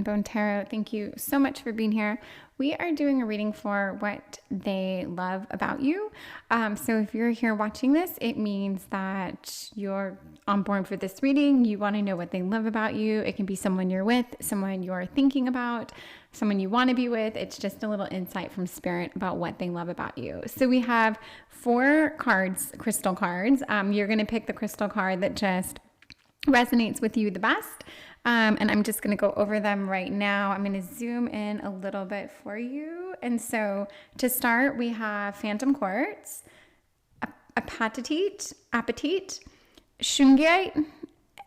Bone Tarot. Thank you so much for being here. We are doing a reading for what they love about you. So if you're here watching this, it means that you're on board for this reading. You want to know what they love about you. It can be someone you're with, someone you're thinking about, someone you want to be with. It's just a little insight from spirit about what they love about you. So we have 4 cards, crystal cards. You're going to pick the crystal card that just resonates with you the best. And I'm just going to go over them right now. I'm going to zoom in a little bit for you. And so to start, we have Phantom Quartz, Apatite, Shungite,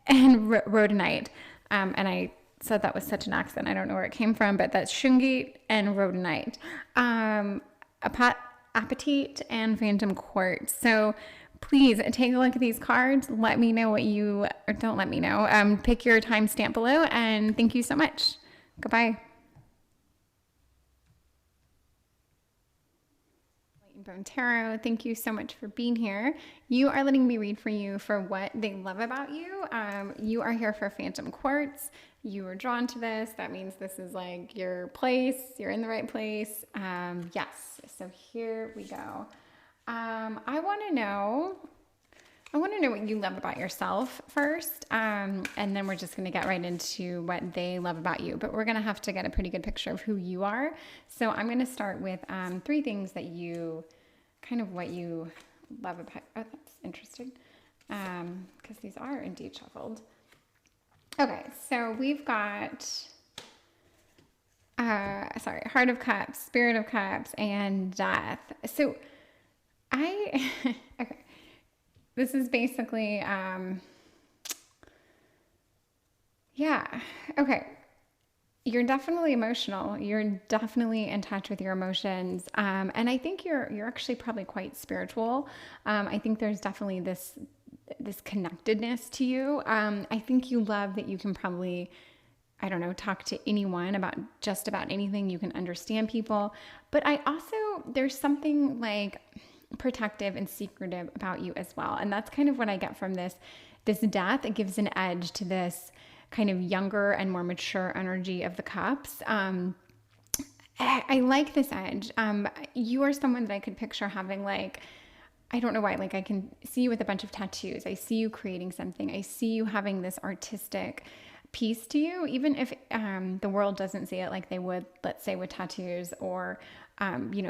and Rhodonite. And I said that with such an accent. I don't know where it came from, but that's Shungite and Rhodonite. Apatite and Phantom Quartz. So please take a look at these cards. Let me know what you, or don't let me know. Pick your timestamp below, and thank you so much. Goodbye. Bone Tarot, thank you so much for being here. You are letting me read for you for what they love about you. You are here for Phantom Quartz. You were drawn to this. That means this is like your place. You're in the right place. Yes. So here we go. I want to know what you love about yourself first, and then we're just going to get right into what they love about you. But we're going to have to get a pretty good picture of who you are. So I'm going to start with 3 things that you, kind of what you love about. Oh, that's interesting, because these are indeed shuffled. Okay, so we've got, Heart of Cups, Spirit of Cups, and Death. So okay, this is basically, yeah, okay. You're definitely emotional. You're definitely in touch with your emotions. And I think you're actually probably quite spiritual. I think there's definitely this connectedness to you. I think you love that you can probably, I don't know, talk to anyone about just about anything. You can understand people. But there's something like protective and secretive about you as well. And that's kind of what I get from this Death. It gives an edge to this kind of younger and more mature energy of the cups. I like this edge. You are someone that I could picture having, like, I don't know why, like I can see you with a bunch of tattoos. I see you creating something. I see you having this artistic piece to you, even if the world doesn't see it like they would, let's say, with tattoos or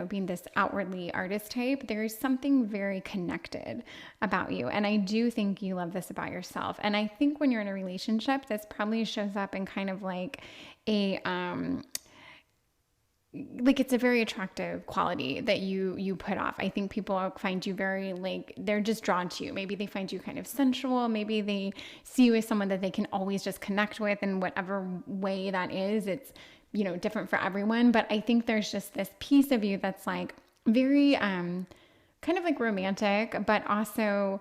being this outwardly artist type. There is something very connected about you. And I do think you love this about yourself. And I think when you're in a relationship, this probably shows up in kind of like it's a very attractive quality that you put off. I think people find you very, like, they're just drawn to you. Maybe they find you kind of sensual. Maybe they see you as someone that they can always just connect with in whatever way that is. It's, different for everyone. But I think there's just this piece of you that's like very, kind of like romantic, but also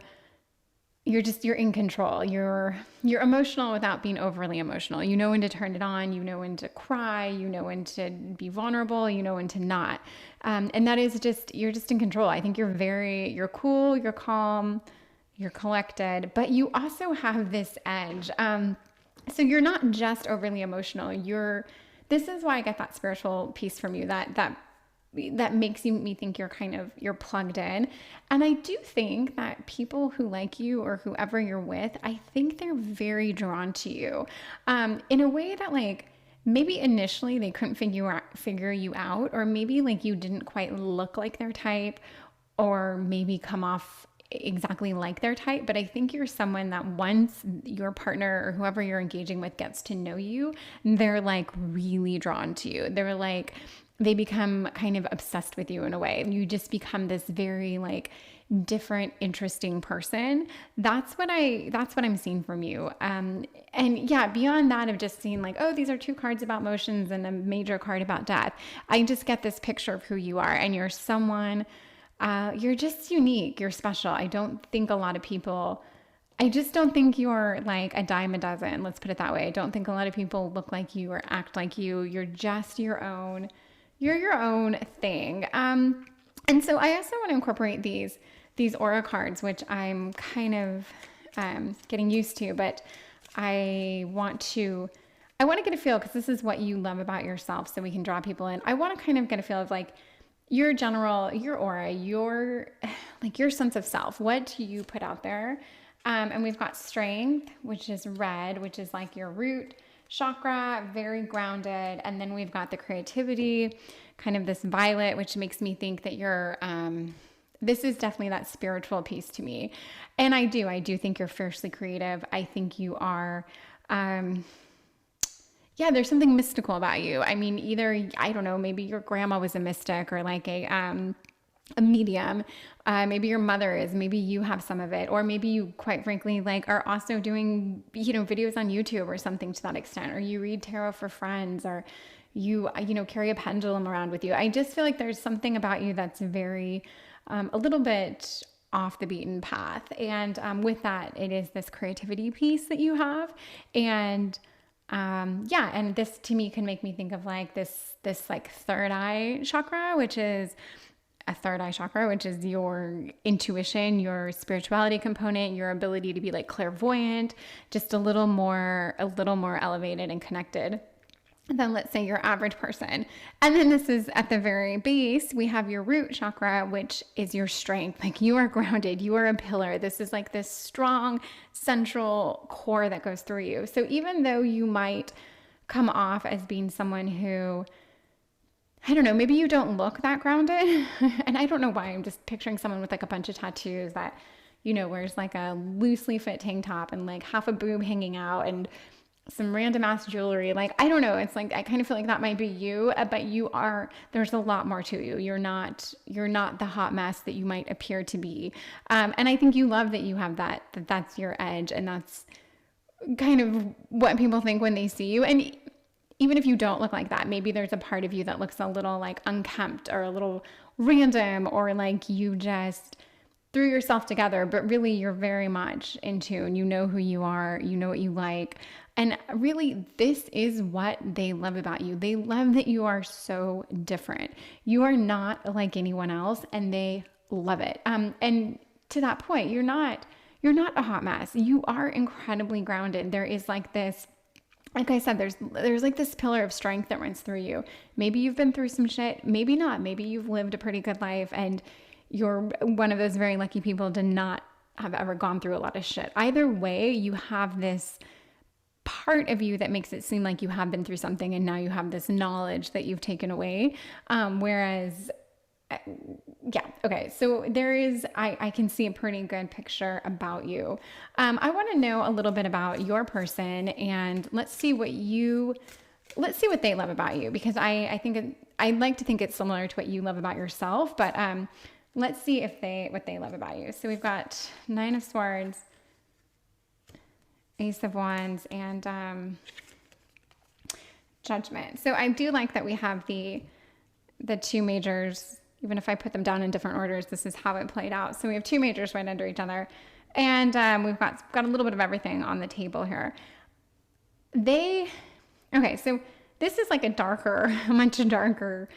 you're in control. You're emotional without being overly emotional. You know when to turn it on, you know when to cry, you know when to be vulnerable, you know when to not. And that is you're just in control. I think you're cool, you're calm, you're collected, but you also have this edge. So you're not just overly emotional. This is why I get that spiritual piece from you, that makes me think you're plugged in. And I do think that people who like you or whoever you're with, I think they're very drawn to you, in a way that, like, maybe initially they couldn't figure you out, or maybe like you didn't quite look like their type, or maybe come off exactly like their type. But I think you're someone that once your partner or whoever you're engaging with gets to know you, they're like really drawn to you. They're like, they become kind of obsessed with you in a way. You just become this very, like, different, interesting person. That's what I'm seeing from you. And yeah, beyond that of just seeing like, oh, these are 2 cards about emotions and a major card about death, I just get this picture of who you are. And you're someone, you're just unique. You're special. I don't think a lot of people, I just don't think you're like a dime a dozen. Let's put it that way. I don't think a lot of people look like you or act like you. You're just your own. You're your own thing. And so I also want to incorporate these aura cards, which I'm kind of getting used to, but I want to I want to get a feel, because this is what you love about yourself, so we can draw people in. I want to kind of get a feel of like your general, your aura, your like your sense of self. What do you put out there? And we've got strength, which is red, which is like your root chakra, very grounded. And then we've got the creativity, kind of this violet, which makes me think that you're, this is definitely that spiritual piece to me. And I do think you're fiercely creative. I think you are, yeah, there's something mystical about you. I mean, either, I don't know, maybe your grandma was a mystic, or like a medium. Maybe your mother is, maybe you have some of it, or maybe you, quite frankly, like are also doing, videos on YouTube or something to that extent, or you read tarot for friends, or you carry a pendulum around with you. I just feel like there's something about you that's very, a little bit off the beaten path. And with that, it is this creativity piece that you have. And yeah, and this to me can make me think of like this like third eye chakra, which is your intuition, your spirituality component, your ability to be like clairvoyant, just a little more elevated and connected than, let's say, your average person. And then this is at the very base, we have your root chakra, which is your strength. Like, you are grounded, you are a pillar. This is like this strong central core that goes through you. So even though you might come off as being someone who, I don't know, maybe you don't look that grounded. And I don't know why, I'm just picturing someone with like a bunch of tattoos that, wears like a loosely fit tank top and like half a boob hanging out and some random ass jewelry. Like, I don't know. It's like, I kind of feel like that might be you, but there's a lot more to you. You're not the hot mess that you might appear to be. And I think you love that you have that's your edge, and that's kind of what people think when they see you. And even if you don't look like that, maybe there's a part of you that looks a little like unkempt or a little random, or like you just threw yourself together, but really you're very much in tune. You know who you are, you know what you like. And really, this is what they love about you. They love that you are so different. You are not like anyone else, and they love it. And to that point, you're not a hot mess. You are incredibly grounded. There is like this, like I said, there's like this pillar of strength that runs through you. Maybe you've been through some shit, maybe not. Maybe you've lived a pretty good life, and you're one of those very lucky people to not have ever gone through a lot of shit. Either way, you have this part of you that makes it seem like you have been through something, and now you have this knowledge that you've taken away. Whereas, yeah, okay. So I can see a pretty good picture about you. I want to know a little bit about your person, and let's see what they love about you, because I'd like to think it's similar to what you love about yourself, but, let's see what they love about you. So we've got 9 of Swords, Ace of Wands, and Judgment. So I do like that we have the 2 majors. Even if I put them down in different orders, this is how it played out. So we have 2 majors right under each other, and we've got a little bit of everything on the table here. Okay, so this is like a much darker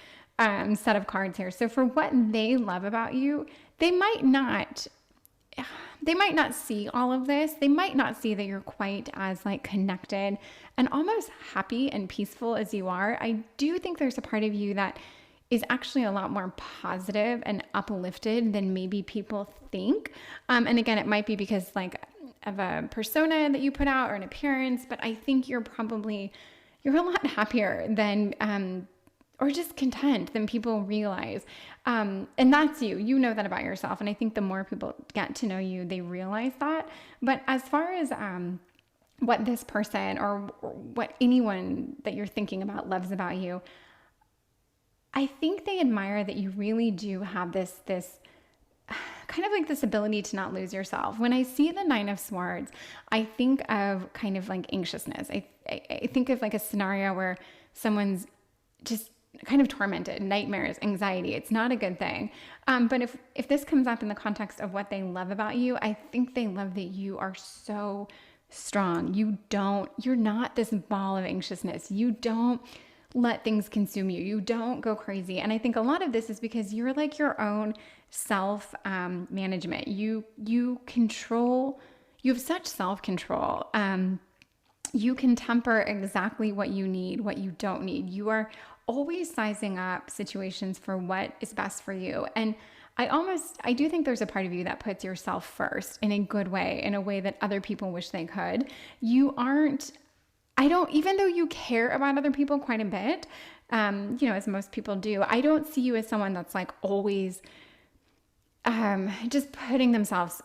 set of cards here. So for what they love about you, they might not see all of this. They might not see that you're quite as like connected and almost happy and peaceful as you are. I do think there's a part of you that is actually a lot more positive and uplifted than maybe people think. And again, it might be because like of a persona that you put out or an appearance, but I think you're a lot happier than, or just content than people realize. And that's you. You know that about yourself. And I think the more people get to know you, they realize that. But as far as what this person or what anyone that you're thinking about loves about you, I think they admire that you really do have this kind of like this ability to not lose yourself. When I see the 9 of Swords, I think of kind of like anxiousness. I think of like a scenario where someone's just kind of tormented, nightmares, anxiety. It's not a good thing. But if this comes up in the context of what they love about you, I think they love that you are so strong. You're not this ball of anxiousness. You don't let things consume you. You don't go crazy. And I think a lot of this is because you're like your own self management. You have such self-control. You can temper exactly what you need, what you don't need. You are always sizing up situations for what is best for you. And I do think there's a part of you that puts yourself first in a good way, in a way that other people wish they could. You aren't, I don't, even though you care about other people quite a bit, as most people do, I don't see you as someone that's like always just putting themselves,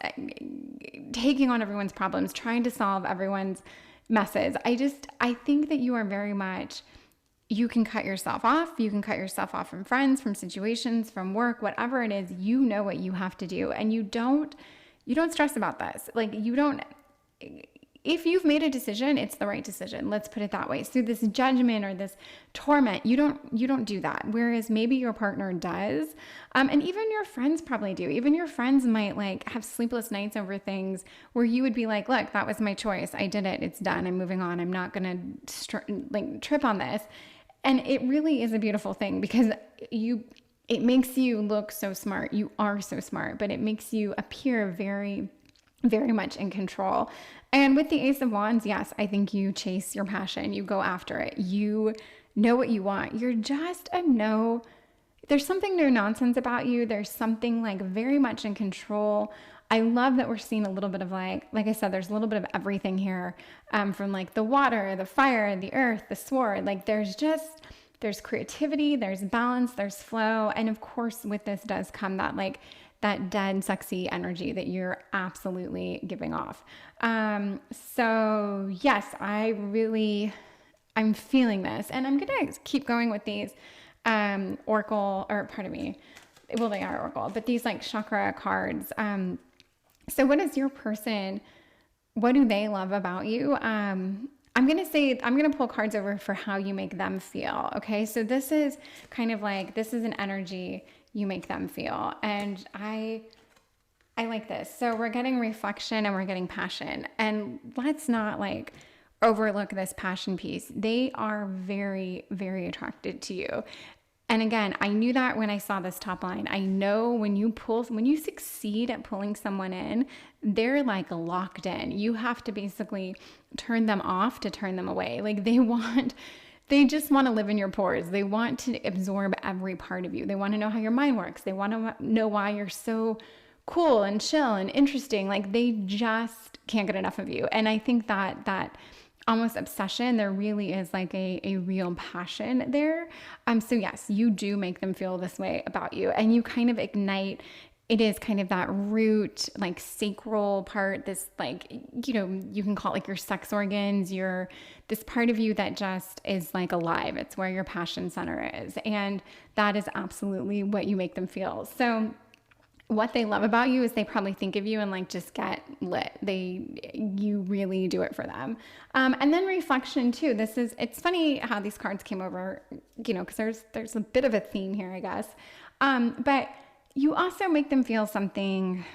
taking on everyone's problems, trying to solve everyone's messes. I think that you are very much, you can cut yourself off. You can cut yourself off from friends, from situations, from work, whatever it is, you know what you have to do. And you don't stress about this. Like if you've made a decision, it's the right decision. Let's put it that way. So this judgment or this torment, you don't do that. Whereas maybe your partner does. And even your friends probably do. Even your friends might like have sleepless nights over things where you would be like, look, that was my choice. I did it. It's done. I'm moving on. I'm not going to trip on this. And it really is a beautiful thing because it makes you look so smart. You are so smart, but it makes you appear very, very much in control. And with the Ace of Wands, yes, I think you chase your passion. You go after it. You know what you want. You're just there's something no nonsense about you. There's something like very much in control. I love that we're seeing a little bit of like I said, there's a little bit of everything here, from like the water, the fire, the earth, the sword. Like there's creativity, there's balance, there's flow. And of course with this does come that dead, sexy energy that you're absolutely giving off. So yes, I'm feeling this, and I'm going to keep going with these, oracle, or pardon me. Well, they are oracle, but these like chakra cards. So what is your person? What do they love about you? I'm going to pull cards over for how you make them feel. Okay. So this is kind of like, this is an energy you make them feel. And I like this. So we're getting reflection and we're getting passion, and let's not like overlook this passion piece. They are very, very attracted to you. And again, I knew that when I saw this top line. I know when you succeed at pulling someone in, they're like locked in. You have to basically turn them off to turn them away. Like they just want to live in your pores. They want to absorb every part of you. They want to know how your mind works. They want to know why you're so cool and chill and interesting. Like they just can't get enough of you. And I think that almost obsession, there really is like a real passion there. So yes, you do make them feel this way about you, and you kind of ignite. It is kind of that root, like sacral part, this like, you can call it like your sex organs, this part of you that just is like alive. It's where your passion center is. And that is absolutely what you make them feel. So what they love about you is they probably think of you and like just get lit. You really do it for them. And then reflection too. It's funny how these cards came over, because there's a bit of a theme here, I guess. But you also make them feel something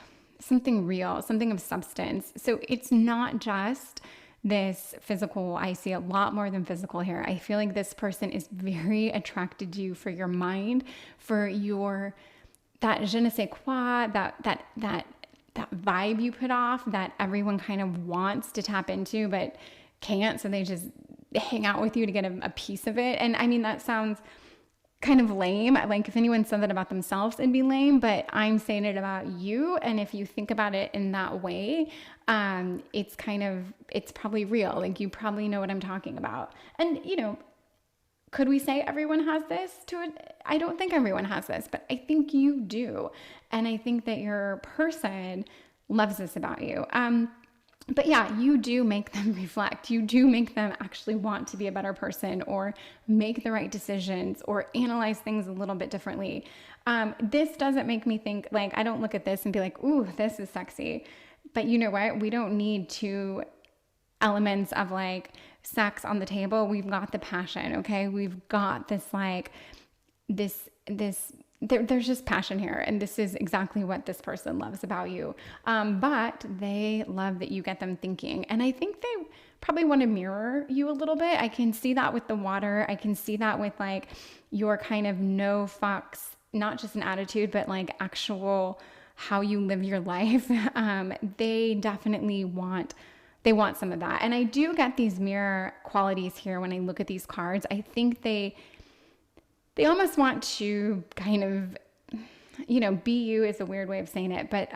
real, something of substance. So it's not just this physical. I see a lot more than physical here. I feel like this person is very attracted to you for your mind, for that je ne sais quoi, that vibe you put off that everyone kind of wants to tap into but can't, so they just hang out with you to get a piece of it. And I mean, that sounds kind of lame. Like if anyone said that about themselves, it'd be lame, but I'm saying it about you. And if you think about it in that way, it's probably real. Like you probably know what I'm talking about. And could we say everyone has this to it? I don't think everyone has this, but I think you do. And I think that your person loves this about you. But yeah, you do make them reflect. You do make them actually want to be a better person or make the right decisions or analyze things a little bit differently. This doesn't make me think, like, I don't look at this and be like, ooh, this is sexy. But you know what? We don't need two elements of like sex on the table. We've got the passion, okay? We've got this like, there's just passion here, and this is exactly what this person loves about you. But they love that you get them thinking, and I think they probably want to mirror you a little bit. I can see that with the water. I can see that with like your kind of no fucks, not just an attitude, but like actual how you live your life. They definitely want they want some of that. And I do get these mirror qualities here when I look at these cards. I think they almost want to kind of, be you is a weird way of saying it, but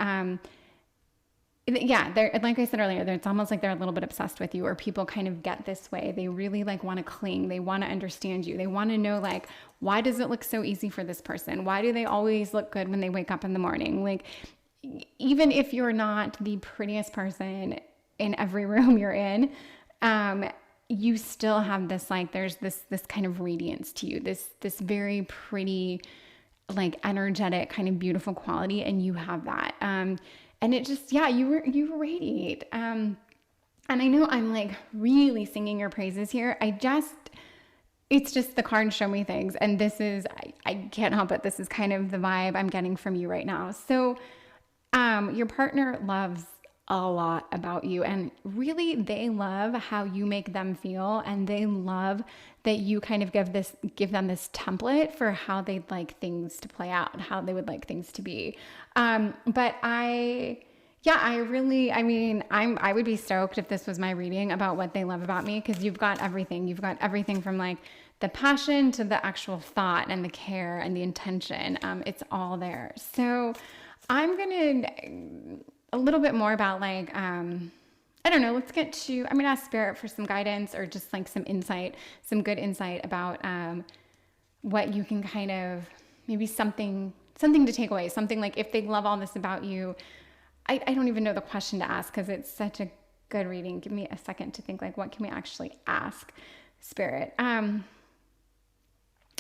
yeah, they're, like I said earlier, it's almost like they're a little bit obsessed with you, or people kind of get this way. They really like want to cling. They want to understand you. They want to know, like, why does it look so easy for this person? Why do they always look good when they wake up in the morning? Like, even if you're not the prettiest person in every room you're in, you still have this, like, there's this kind of radiance to you, this very pretty, like, energetic, kind of beautiful quality, and you have that. And it just, yeah, you radiate. And I know I'm like really singing your praises here. It's just the cards show me things. And this is, I can't help it. This is kind of the vibe I'm getting from you right now. So your partner loves a lot about you, and really they love how you make them feel, and they love that you kind of give them this template for how they'd like things to play out, how they would like things to be. But I would be stoked if this was my reading about what they love about me, because you've got everything. You've got everything from like the passion to the actual thought and the care and the intention. It's all there. So I'm gonna a little bit more about like, I don't know, I'm going to ask Spirit for some guidance, or just like some insight, some good insight about what you can kind of, maybe something to take away, something like, if they love all this about you. I don't even know the question to ask, because it's such a good reading. Give me a second to think, like, what can we actually ask Spirit?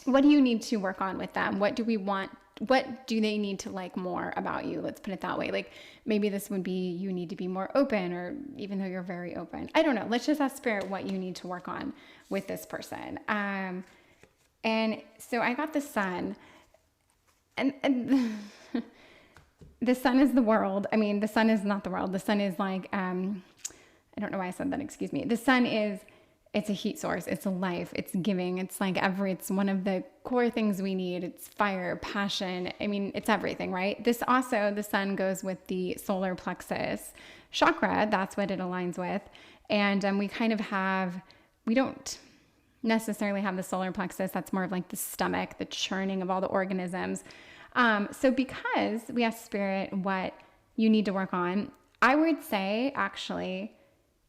What do you need to work on with them? What do we want? What do they need to like more about you? Let's put it that way. Like, maybe this would be, you need to be more open, or even though you're very open. I don't know. Let's just ask Spirit what you need to work on with this person. And so I got the Sun, and the Sun is the world. I mean, the Sun is not the world. The Sun is like, I don't know why I said that. Excuse me. The Sun is, it's a heat source. It's a life. It's giving. It's like it's one of the core things we need. It's fire, passion. I mean, it's everything, right? This also, the Sun goes with the solar plexus chakra. That's what it aligns with. And we don't necessarily have the solar plexus. That's more of like the stomach, the churning of all the organisms. So because we asked Spirit what you need to work on, I would say actually,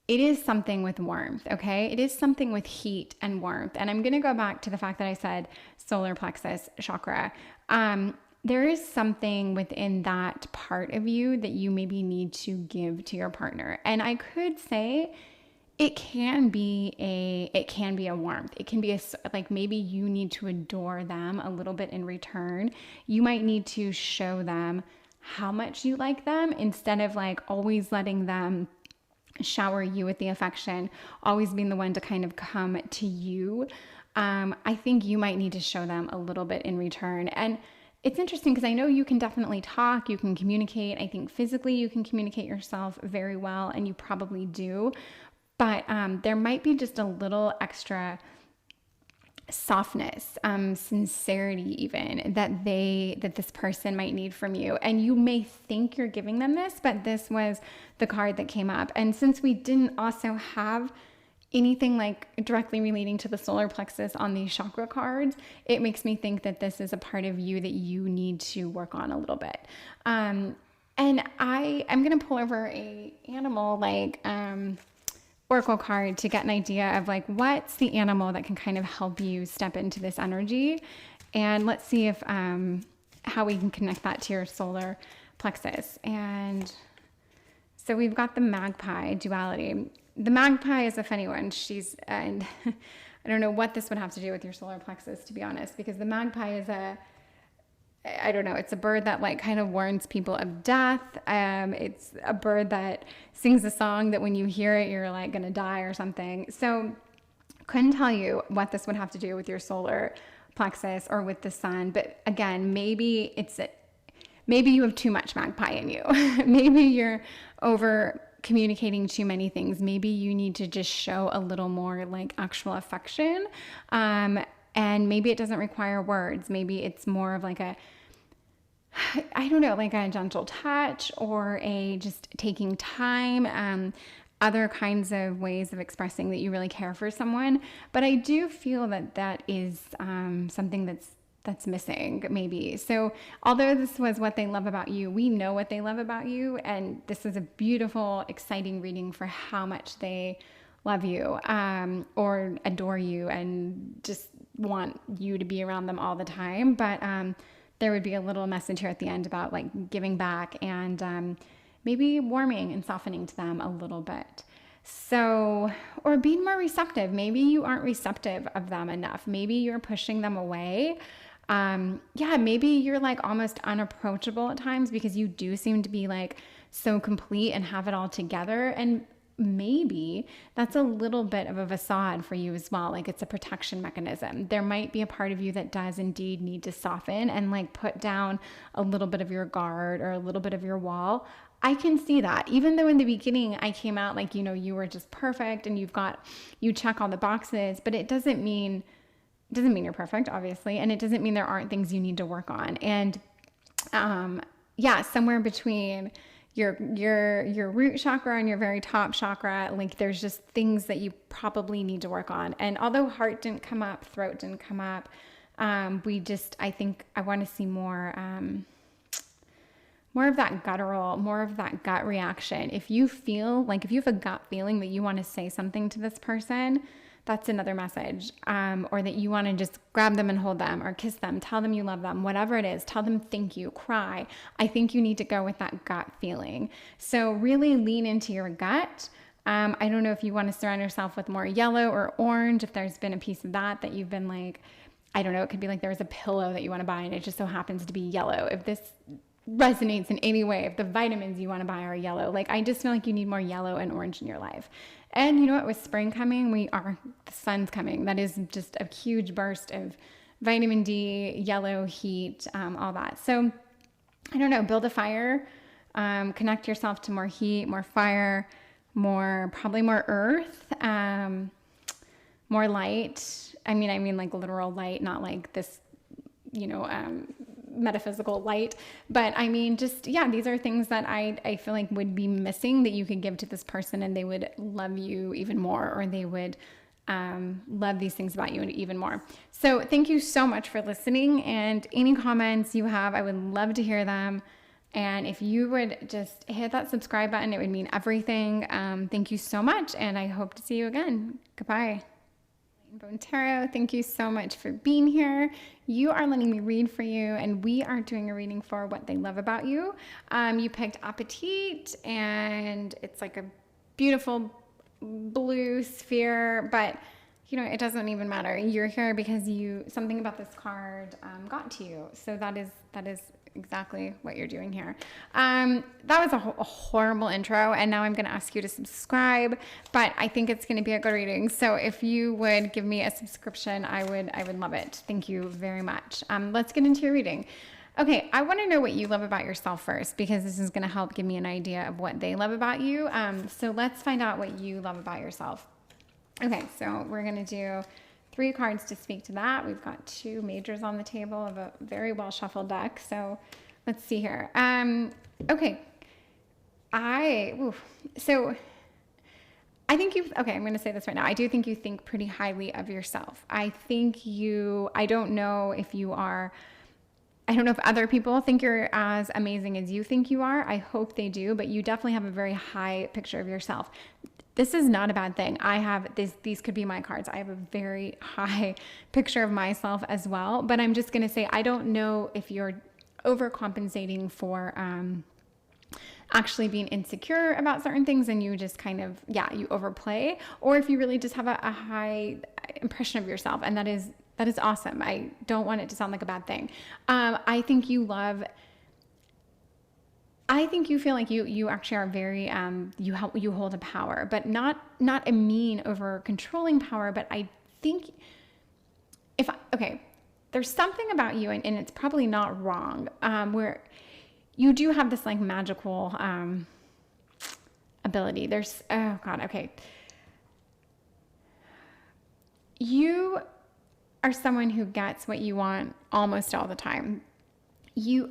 it is something with warmth, okay? It is something with heat and warmth. And I'm going to go back to the fact that I said solar plexus chakra. There is something within that part of you that you maybe need to give to your partner. And I could say it can be a warmth. It can be like, maybe you need to adore them a little bit in return. You might need to show them how much you like them, instead of like always letting them shower you with the affection, always being the one to kind of come to you. I think you might need to show them a little bit in return. And it's interesting because I know you can definitely talk, you can communicate. I think physically you can communicate yourself very well, and you probably do. But there might be just a little extra softness, sincerity even, that this person might need from you. And you may think you're giving them this, but this was the card that came up. And since we didn't also have anything like directly relating to the solar plexus on these chakra cards, it makes me think that this is a part of you that you need to work on a little bit. And I'm going to pull over a animal, like, oracle card to get an idea of like, what's the animal that can kind of help you step into this energy. And let's see if how we can connect that to your solar plexus. And so we've got the magpie duality. The magpie is a funny one. And I don't know what this would have to do with your solar plexus, to be honest, because the magpie is I don't know, it's a bird that like kind of warns people of death. It's a bird that sings a song that when you hear it, you're like gonna die or something. So couldn't tell you what this would have to do with your solar plexus or with the Sun. But again, maybe you have too much magpie in you. Maybe you're over communicating too many things. Maybe you need to just show a little more like actual affection. And maybe it doesn't require words. Maybe it's more of like I don't know, like a gentle touch, or a just taking time. other kinds of ways of expressing that you really care for someone. But I do feel that that is something that's missing, maybe. So although this was what they love about you, we know what they love about you, and this is a beautiful, exciting reading for how much they love you, or adore you and just want you to be around them all the time. But there would be a little message here at the end about like giving back and maybe warming and softening to them a little bit. So, or being more receptive. Maybe you aren't receptive of them enough. Maybe you're pushing them away. Maybe you're like almost unapproachable at times because you do seem to be like so complete and have it all together. And maybe that's a little bit of a facade for you as well. Like it's a protection mechanism. There might be a part of you that does indeed need to soften and like put down a little bit of your guard or a little bit of your wall. I can see that. Even though in the beginning I came out like, you were just perfect and you check all the boxes, but it doesn't mean you're perfect, obviously. And it doesn't mean there aren't things you need to work on. And somewhere between your root chakra and your very top chakra, like there's just things that you probably need to work on. And although heart didn't come up, throat didn't come up, I think I want to see more of that guttural, more of that gut reaction. If you have a gut feeling that you want to say something to this person, that's another message. Or that you want to just grab them and hold them or kiss them, tell them you love them, whatever it is, tell them thank you, cry. I think you need to go with that gut feeling. So really lean into your gut. I don't know if you want to surround yourself with more yellow or orange, if there's been a piece of that you've been like, I don't know, it could be like there was a pillow that you want to buy and it just so happens to be yellow. If this resonates in any way, if the vitamins you want to buy are yellow, like I just feel like you need more yellow and orange in your life. And you know what, with spring coming, the sun's coming. That is just a huge burst of vitamin D, yellow, heat, all that. So I don't know, build a fire, connect yourself to more heat, more fire, probably more earth, more light. I mean like literal light, not like this, metaphysical light, but I mean, these are things that I feel like would be missing that you could give to this person and they would love you even more, or they would love these things about you even more. So thank you so much for listening, and any comments you have, I would love to hear them. And if you would just hit that subscribe button, it would mean everything. Thank you so much, and I hope to see you again. Goodbye. Bone Tarot, thank you so much for being here. You are letting me read for you, and we are doing a reading for what they love about you. You picked Appetit, and it's like a beautiful blue sphere, but it doesn't even matter. You're here because something about this card got to you. So that is exactly what you're doing here. That was a horrible intro, and now I'm going to ask you to subscribe, but I think it's going to be a good reading. So if you would give me a subscription, I would love it. Thank you very much. Let's get into your reading. Okay, I want to know what you love about yourself first, because this is going to help give me an idea of what they love about you. So let's find out what you love about yourself. Okay, so we're going to do 3 cards to speak to that. We've got 2 majors on the table of a very well shuffled deck. So let's see here. Okay. I'm going to say this right now. I do think you think pretty highly of yourself. I don't know if other people think you're as amazing as you think you are. I hope they do, but you definitely have a very high picture of yourself. This is not a bad thing. These could be my cards. I have a very high picture of myself as well, but I'm just going to say, I don't know if you're overcompensating for actually being insecure about certain things and you just kind of, you overplay, or if you really just have a high impression of yourself. And that is awesome. I don't want it to sound like a bad thing. I think you feel like you actually are very, you hold a power, but not a mean over controlling power. But I think there's something about you, and it's probably not wrong, where you do have this like magical, ability. You are someone who gets what you want almost all the time.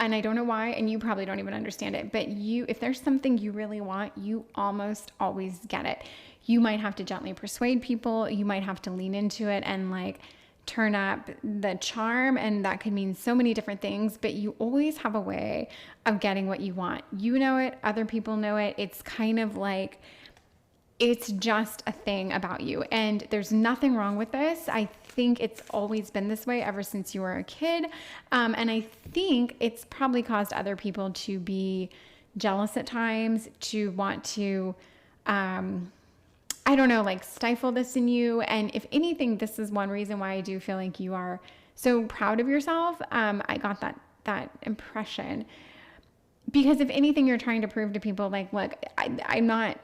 and I don't know why, and you probably don't even understand it, but if there's something you really want, you almost always get it. You might have to gently persuade people. You might have to lean into it and like turn up the charm. And that could mean so many different things, but you always have a way of getting what you want. You know it. Other people know it. It's kind of like, it's just a thing about you. And there's nothing wrong with this. I think it's always been this way ever since you were a kid. And I think it's probably caused other people to be jealous at times, to want to, I don't know, like stifle this in you. And if anything, this is one reason why I do feel like you are so proud of yourself. I got that impression, because if anything, you're trying to prove to people like, look, I'm not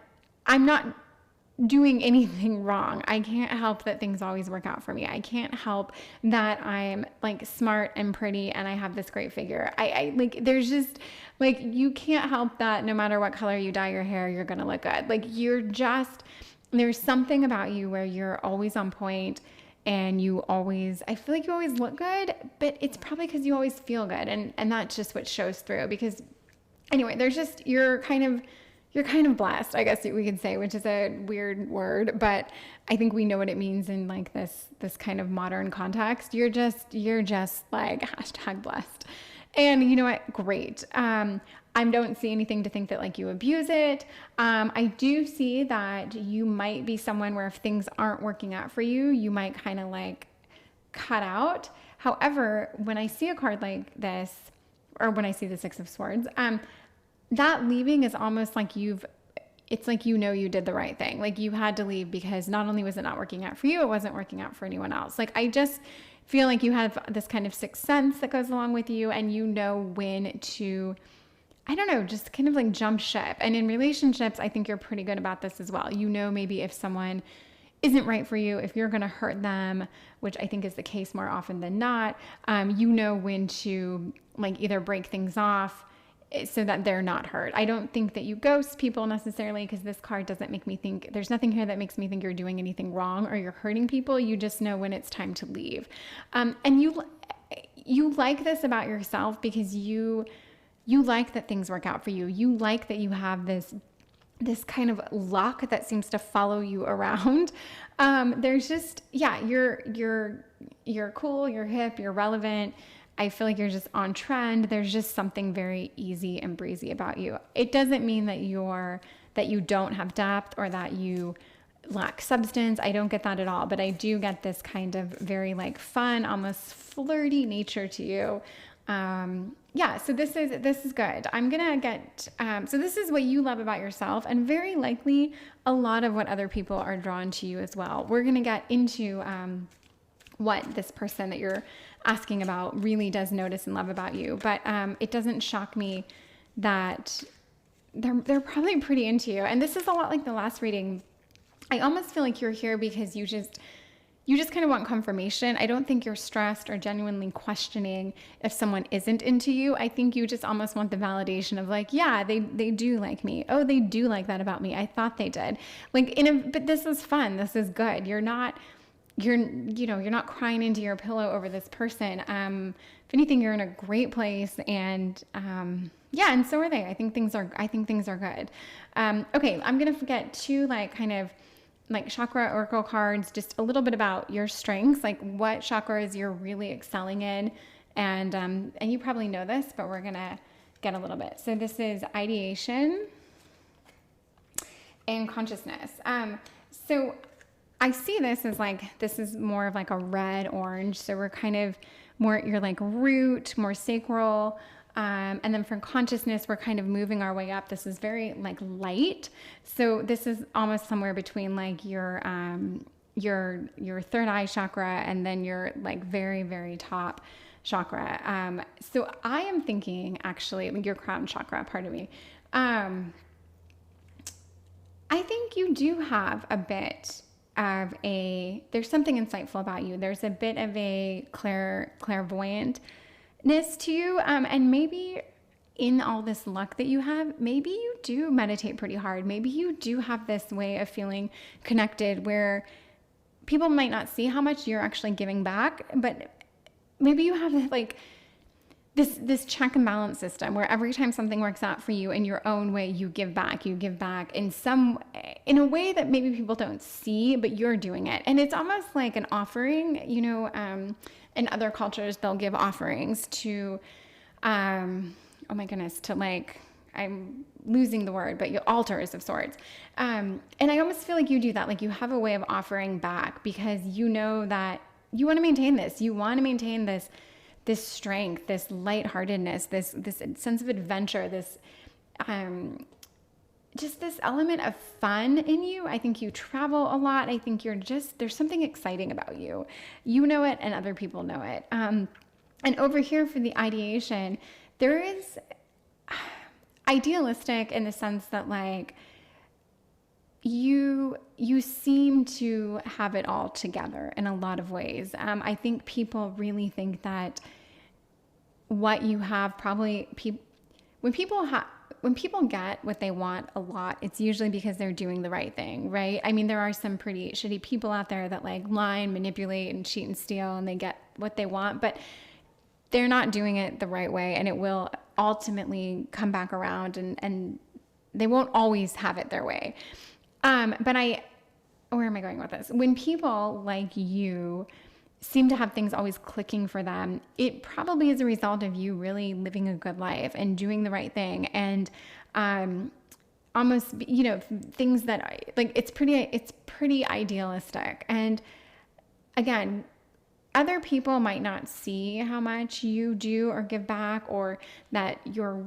doing anything wrong. I can't help that things always work out for me. I can't help that I'm like smart and pretty and I have this great figure. I like, there's just like, you can't help that no matter what color you dye your hair, you're going to look good. Like there's something about you where you're always on point and I feel like you always look good, but it's probably because you always feel good. And that's just what shows through, because anyway, you're kind of blessed, I guess we could say, which is a weird word, but I think we know what it means in like this kind of modern context. You're just like #blessed. And you know what? Great. I don't see anything to think that like you abuse it. I do see that you might be someone where if things aren't working out for you, you might kind of like cut out. However, when I see a card like this, or when I see the Six of Swords, that leaving is almost like it's like, you did the right thing. Like you had to leave because not only was it not working out for you, it wasn't working out for anyone else. Like I just feel like you have this kind of sixth sense that goes along with you, and you know when to, I don't know, just kind of like jump ship. And in relationships, I think you're pretty good about this as well. You know, maybe if someone isn't right for you, if you're going to hurt them, which I think is the case more often than not, you know when to like either break things off so that they're not hurt. I don't think that you ghost people necessarily, because this card doesn't make me think, there's nothing here that makes me think you're doing anything wrong or you're hurting people. You just know when it's time to leave. And you like this about yourself because you like that things work out for you. You like that you have this kind of luck that seems to follow you around. There's just, yeah, you're cool, you're hip, you're relevant. I feel like you're just on trend. There's just something very easy and breezy about you. It doesn't mean that you don't have depth or that you lack substance. I don't get that at all, but I do get this kind of very like fun, almost flirty nature to you. Yeah, so this is good. I'm gonna get, so this is what you love about yourself, and very likely a lot of what other people are drawn to you as well. We're gonna get into what this person that you're asking about really does notice and love about you, but it doesn't shock me that they're probably pretty into you. And this is a lot like the last reading. I almost feel like you're here because you just kind of want confirmation. I don't think you're stressed or genuinely questioning if someone isn't into you. I think you just almost want the validation of like, yeah, they do like me. Oh, they do like that about me. I thought they did. Like but this is fun. This is good. You're not crying into your pillow over this person. If anything, you're in a great place, and yeah, and so are they. I think things are good. Okay, I'm gonna get two like kind of like chakra oracle cards, just a little bit about your strengths, like what chakras you're really excelling in, and you probably know this, but we're gonna get a little bit. So this is ideation and consciousness. So I see this as like, this is more of like a red orange. So we're kind of more, you're like root, more sacral. And then from consciousness, we're kind of moving our way up. This is very like light. So this is almost somewhere between like your third eye chakra and then your like very, very top chakra. So I am thinking actually like your crown chakra, pardon me. I think you do have a bit of there's something insightful about you. There's a bit of a clairvoyantness to you. And maybe in all this luck that you have, maybe you do meditate pretty hard. Maybe you do have this way of feeling connected where people might not see how much you're actually giving back, but maybe you have like this check and balance system where every time something works out for you in your own way, you give back in a way that maybe people don't see, but you're doing it. And it's almost like an offering, in other cultures, they'll give offerings to, oh my goodness, to like, I'm losing the word, but altars of sorts. And I almost feel like you do that. Like you have a way of offering back because you know that you want to maintain this. You want to maintain this strength, this lightheartedness, this sense of adventure, this, just this element of fun in you. I think you travel a lot. I think there's something exciting about you. You know it and other people know it. And over here for the ideation, there is idealistic in the sense that like you seem to have it all together in a lot of ways. I think people really think that what you have probably when people get what they want a lot, it's usually because they're doing the right thing, right? I mean, there are some pretty shitty people out there that like lie and manipulate and cheat and steal and they get what they want, but they're not doing it the right way, and it will ultimately come back around and they won't always have it their way. Where am I going with this? When people like you seem to have things always clicking for them, it probably is a result of you really living a good life and doing the right thing. And, almost, things that like, it's pretty idealistic. And again, other people might not see how much you do or give back, or that you're,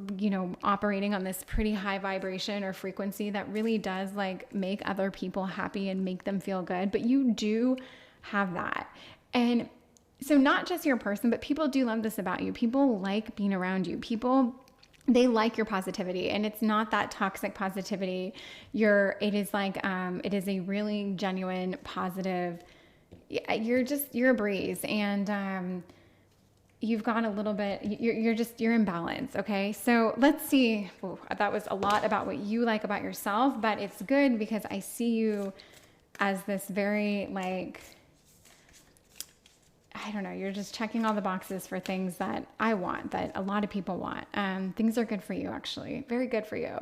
operating on this pretty high vibration or frequency that really does like make other people happy and make them feel good. But you do have that. And so not just your person, but people do love this about you. People like being around you. They like your positivity, and it's not that toxic positivity. It is a really genuine, positive. You're a breeze, and you've got a little bit, you're in balance. Okay. So let's see. That was a lot about what you like about yourself, but it's good because I see you as this very like, I don't know, you're just checking all the boxes for things that I want, that a lot of people want. Things are good for you, actually. Very good for you.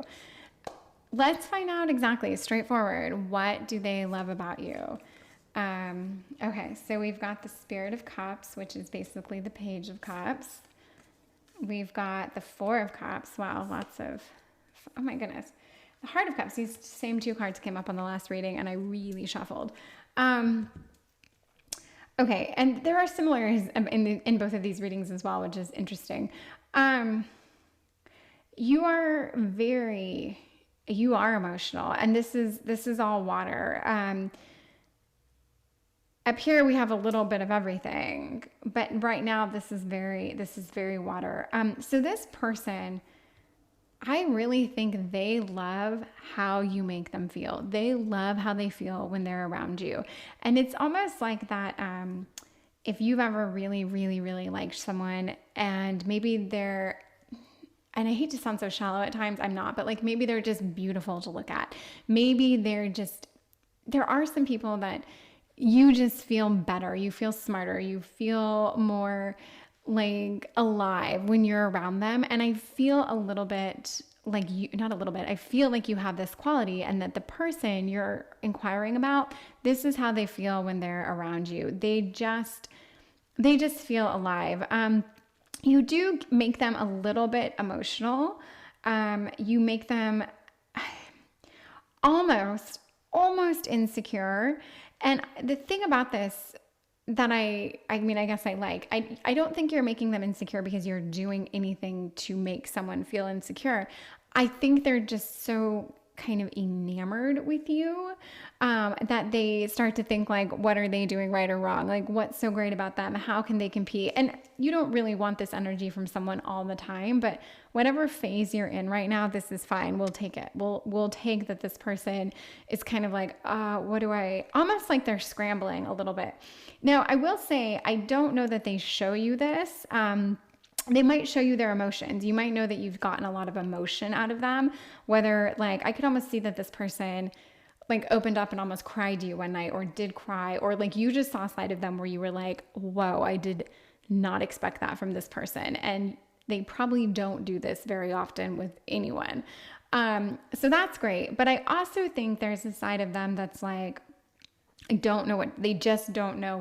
Let's find out exactly, straightforward, what do they love about you? Okay, so we've got the Spirit of Cups, which is basically the Page of Cups. We've got the Four of Cups. Wow, oh my goodness. The Heart of Cups. These same two cards came up on the last reading, and I really shuffled. Okay, and there are similarities in both of these readings as well, which is interesting. You are emotional, and this is all water. Up here we have a little bit of everything, but right now this is very water. So this person, I really think they love how you make them feel. They love how they feel when they're around you. And it's almost like that, if you've ever really, really, really liked someone and maybe and I hate to sound so shallow at times, I'm not, but like maybe they're just beautiful to look at. Maybe there are some people that you just feel better. You feel smarter. You feel more like alive when you're around them. And I feel a little bit like I feel like you have this quality, and that the person you're inquiring about, this is how they feel when they're around you. They just feel alive. You do make them a little bit emotional. You make them almost insecure. And the thing about this that I guess I like, I don't think you're making them insecure because you're doing anything to make someone feel insecure. I think they're just so kind of enamored with you, that they start to think like, what are they doing right or wrong? Like, what's so great about them? How can they compete? And you don't really want this energy from someone all the time, but whatever phase you're in right now, this is fine. We'll take it. We'll take that this person is kind of like, almost like they're scrambling a little bit. Now, I will say, I don't know that they show you this. They might show you their emotions. You might know that you've gotten a lot of emotion out of them, whether like, I could almost see that this person like opened up and almost cried to you one night, or did cry, or like you just saw a side of them where you were like, whoa, I did not expect that from this person. And they probably don't do this very often with anyone. So that's great. But I also think there's a side of them that's like, I don't know they just don't know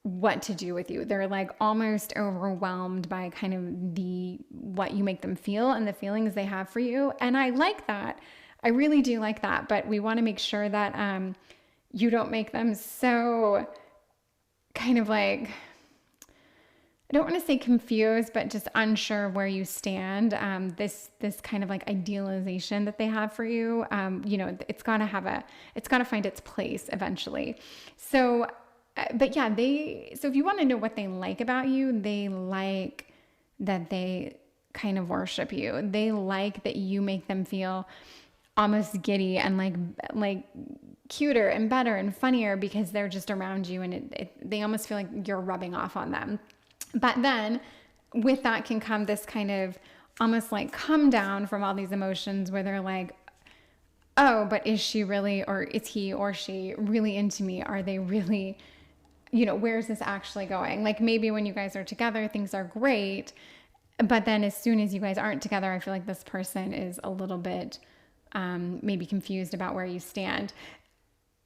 what to do with you. They're like almost overwhelmed by kind of what you make them feel and the feelings they have for you. And I like that. I really do like that. But we want to make sure that you don't make them so kind of like, I don't want to say confused, but just unsure where you stand. This kind of like idealization that they have for you, it's got to find its place eventually. So, but yeah, so if you want to know what they like about you, they like that they kind of worship you. They like that you make them feel almost giddy and like cuter and better and funnier because they're just around you, and they almost feel like you're rubbing off on them. But then with that can come this kind of almost like come down from all these emotions where they're like, oh, but is she really, or is he or she really into me? Are they really, where's this actually going? Like maybe when you guys are together, things are great. But then as soon as you guys aren't together, I feel like this person is a little bit maybe confused about where you stand.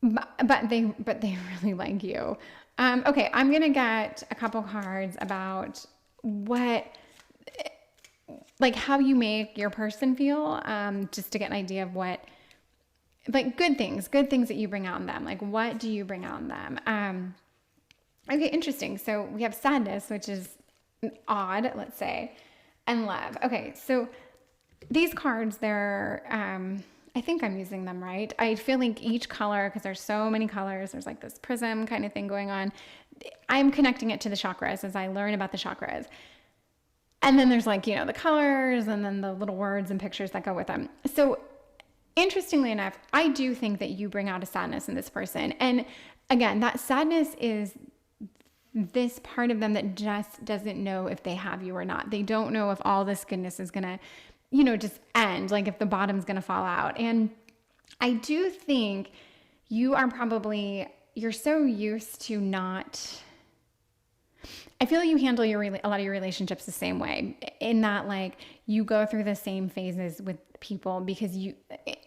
But they really like you. Okay, I'm going to get a couple cards about how you make your person feel, just to get an idea of what, like good things that you bring out in them. Like, what do you bring out in them? Okay, interesting. So we have sadness, which is odd, let's say, and love. Okay, so these cards, they're, I think I'm using them right. I feel like each color, because there's so many colors, there's like this prism kind of thing going on. I'm connecting it to the chakras as I learn about the chakras. And then there's like, the colors and then the little words and pictures that go with them. So interestingly enough, I do think that you bring out a sadness in this person. And again, that sadness is this part of them that just doesn't know if they have you or not. They don't know if all this goodness is going to just end, like if the bottom's going to fall out. And I do think you're so used to not, I feel like you handle a lot of your relationships the same way, in that like you go through the same phases with people because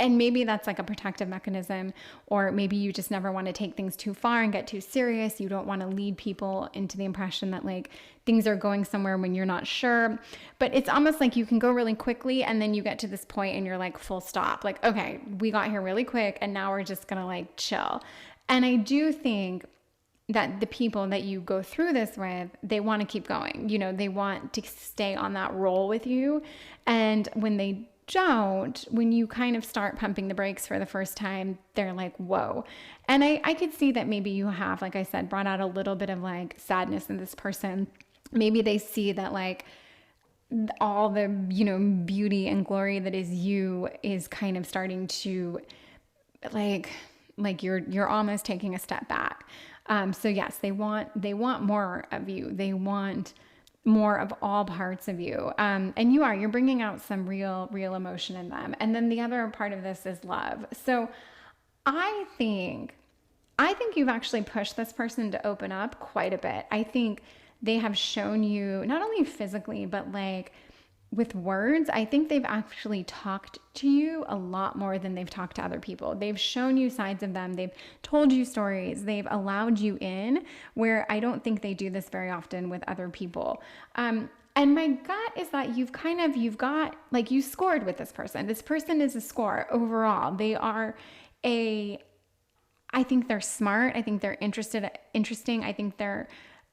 and maybe that's like a protective mechanism, or maybe you just never want to take things too far and get too serious. You don't want to lead people into the impression that like things are going somewhere when you're not sure. But it's almost like you can go really quickly and then you get to this point and you're like full stop. Like, okay, we got here really quick and now we're just going to like chill. And I do think that the people that you go through this with, they want to keep going. They want to stay on that roll with you. And when they don't, when you kind of start pumping the brakes for the first time, they're like, whoa. And I could see that maybe you have, like I said, brought out a little bit of like sadness in this person. Maybe they see that like all the, beauty and glory that is you is kind of starting to like you're almost taking a step back. So yes, they want more of you. They want more of all parts of you. And you're bringing out some real emotion in them. And then the other part of this is love. So I think you've actually pushed this person to open up quite a bit. I think they have shown you, not only physically, but like with words, I think they've actually talked to you a lot more than they've talked to other people. They've shown you sides of them. They've told you stories. They've allowed you in, where I don't think they do this very often with other people. And my gut is that you scored with this person. This person is a score overall. I think they're smart. I think they're interesting. I think they're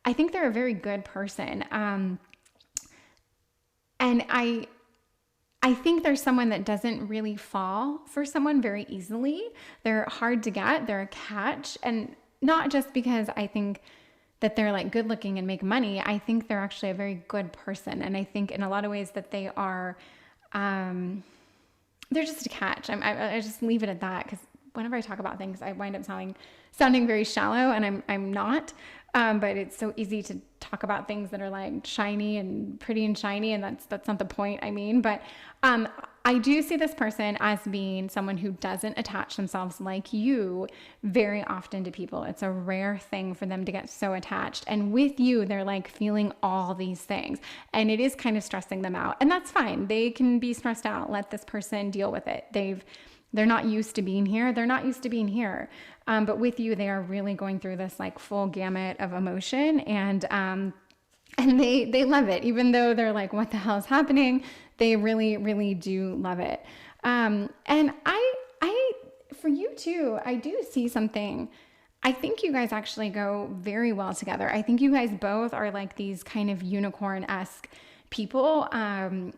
a very good person. And I think there's someone that doesn't really fall for someone very easily. They're hard to get. They're a catch. And not just because I think that they're like good looking and make money. I think they're actually a very good person. And I think in a lot of ways that they are, they're just a catch. I just leave it at that, because whenever I talk about things, I wind up sounding very shallow, and I'm not. But it's so easy to talk about things that are like shiny and pretty and shiny, and that's not the point. I mean, but I do see this person as being someone who doesn't attach themselves like you very often to people. It's a rare thing for them to get so attached. And with you, they're like feeling all these things. And it is kind of stressing them out. And that's fine. They can be stressed out. Let this person deal with it. They're not used to being here. They're not used to being here. But with you, they are really going through this like full gamut of emotion, and they love it. Even though they're like, what the hell is happening? They really, really do love it. And I, for you too, I do see something. I think you guys actually go very well together. I think you guys both are like these kind of unicorn-esque people. I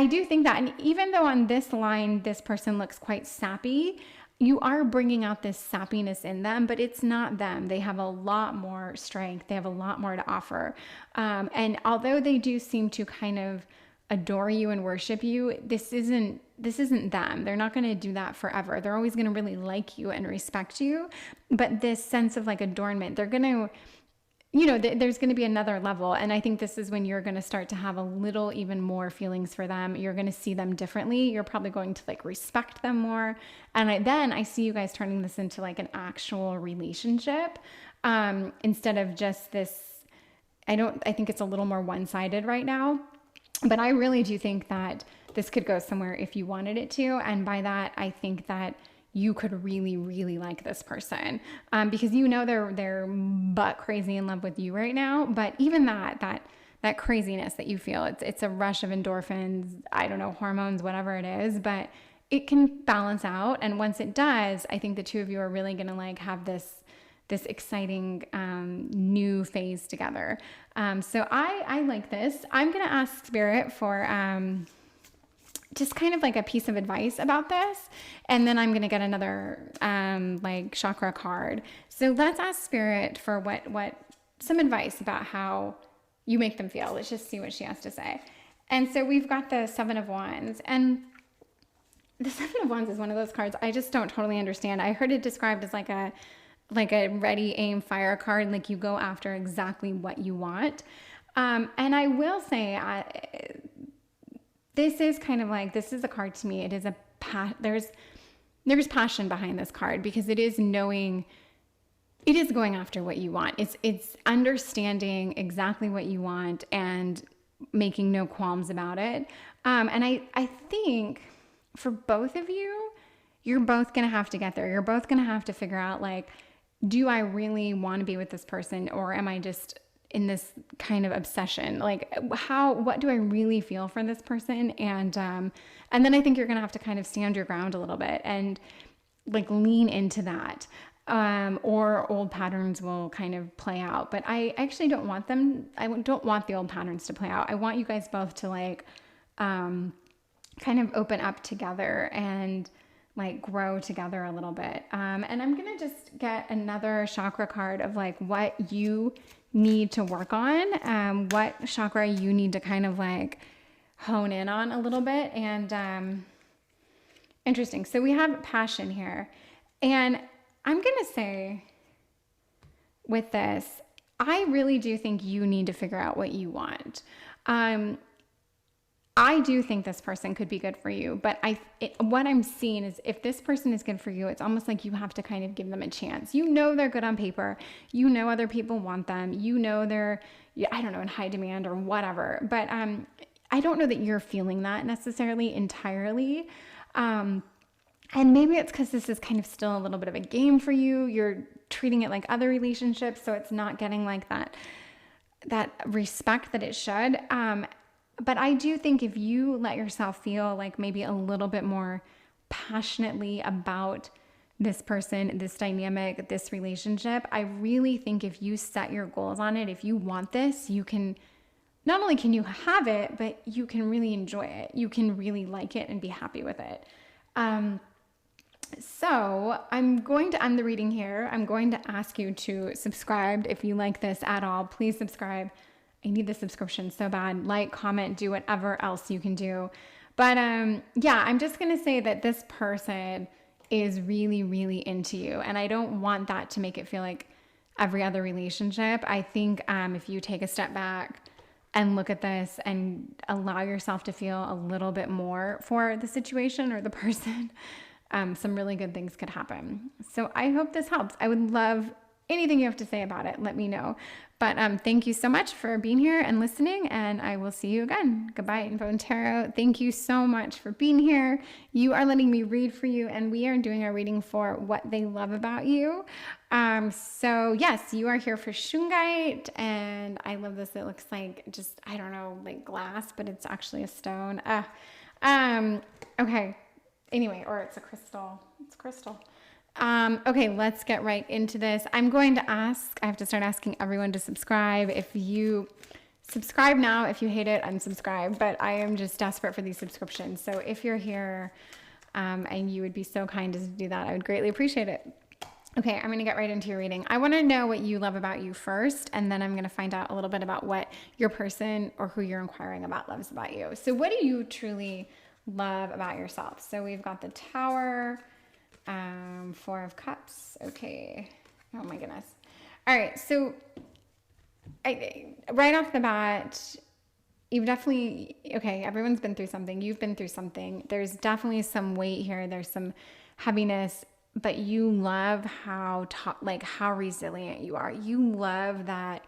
do think that. And even though on this line, this person looks quite sappy, you are bringing out this sappiness in them, but it's not them. They have a lot more strength. They have a lot more to offer. And although they do seem to kind of adore you and worship you, this isn't them. They're not going to do that forever. They're always going to really like you and respect you. But this sense of like adornment, they're going to, there's going to be another level. And I think this is when you're going to start to have a little even more feelings for them. You're going to see them differently. You're probably going to like respect them more. And then I see you guys turning this into like an actual relationship, instead of just this. I think it's a little more one-sided right now, but I really do think that this could go somewhere if you wanted it to. And by that, I think that you could really, really like this person, because they're butt crazy in love with you right now. But even that craziness that you feel, it's a rush of endorphins, I don't know, hormones, whatever it is, but it can balance out. And once it does, I think the two of you are really going to like have this exciting new phase together. So I like this. I'm going to ask Spirit for just kind of like a piece of advice about this. And then I'm going to get another like chakra card. So let's ask Spirit for what some advice about how you make them feel. Let's just see what she has to say. And so we've got the Seven of Wands, and the Seven of Wands is one of those cards I just don't totally understand. I heard it described as like a ready, aim, fire card. Like you go after exactly what you want. And I will say, this is kind of like, this is a card to me. It is there's passion behind this card, because it is knowing, it is going after what you want. It's understanding exactly what you want and making no qualms about it. And I think for both of you, you're both going to have to get there. You're both going to have to figure out, like, do I really want to be with this person, or am I just in this kind of obsession? Like, what do I really feel for this person? And then I think you're going to have to kind of stand your ground a little bit and like lean into that. Or old patterns will kind of play out, but I actually don't want them. I don't want the old patterns to play out. I want you guys both to like, kind of open up together and like grow together a little bit. And I'm going to just get another chakra card of like what you need to work on, what chakra you need to kind of like hone in on a little bit. And interesting. So we have passion here. And I'm going to say with this, I really do think you need to figure out what you want. I do think this person could be good for you, but what I'm seeing is if this person is good for you, it's almost like you have to kind of give them a chance. You know they're good on paper. You know other people want them. You know they're, I don't know, in high demand or whatever. But I don't know that you're feeling that necessarily entirely. And maybe it's because this is kind of still a little bit of a game for you. You're treating it like other relationships, so it's not getting like that respect that it should. But I do think if you let yourself feel like maybe a little bit more passionately about this person, this dynamic, this relationship, I really think if you set your goals on it, if you want this, you can, not only can you have it, but you can really enjoy it. You can really like it and be happy with it. So I'm going to end the reading here. I'm going to ask you to subscribe. If you like this at all, please subscribe. I need the subscription so bad. Like, comment, do whatever else you can do. But yeah, I'm just going to say that this person is really, really into you. And I don't want that to make it feel like every other relationship. I think if you take a step back and look at this and allow yourself to feel a little bit more for the situation or the person, some really good things could happen. So I hope this helps. I would love anything you have to say about it. Let me know. But thank you so much for being here and listening, and I will see you again. Goodbye, Info and Tarot. Thank you so much for being here. You are letting me read for you, and we are doing a reading for what they love about you. So yes, you are here for Shungite, and I love this. It looks like just, I don't know, like glass, but it's actually a stone. Okay. Anyway, or it's a crystal. It's crystal. Okay, let's get right into this. I'm going to I have to start asking everyone to subscribe. If you subscribe now, if you hate it, unsubscribe, but I am just desperate for these subscriptions. So if you're here, and you would be so kind as to do that, I would greatly appreciate it. Okay, I'm going to get right into your reading. I want to know what you love about you first, and then I'm going to find out a little bit about what your person or who you're inquiring about loves about you. So what do you truly love about yourself? So we've got the Tower, 4 of Cups. Okay. Oh my goodness. All right. So right off the bat, you've definitely, okay, everyone's been through something. You've been through something. There's definitely some weight here. There's some heaviness, but you love how resilient you are. You love that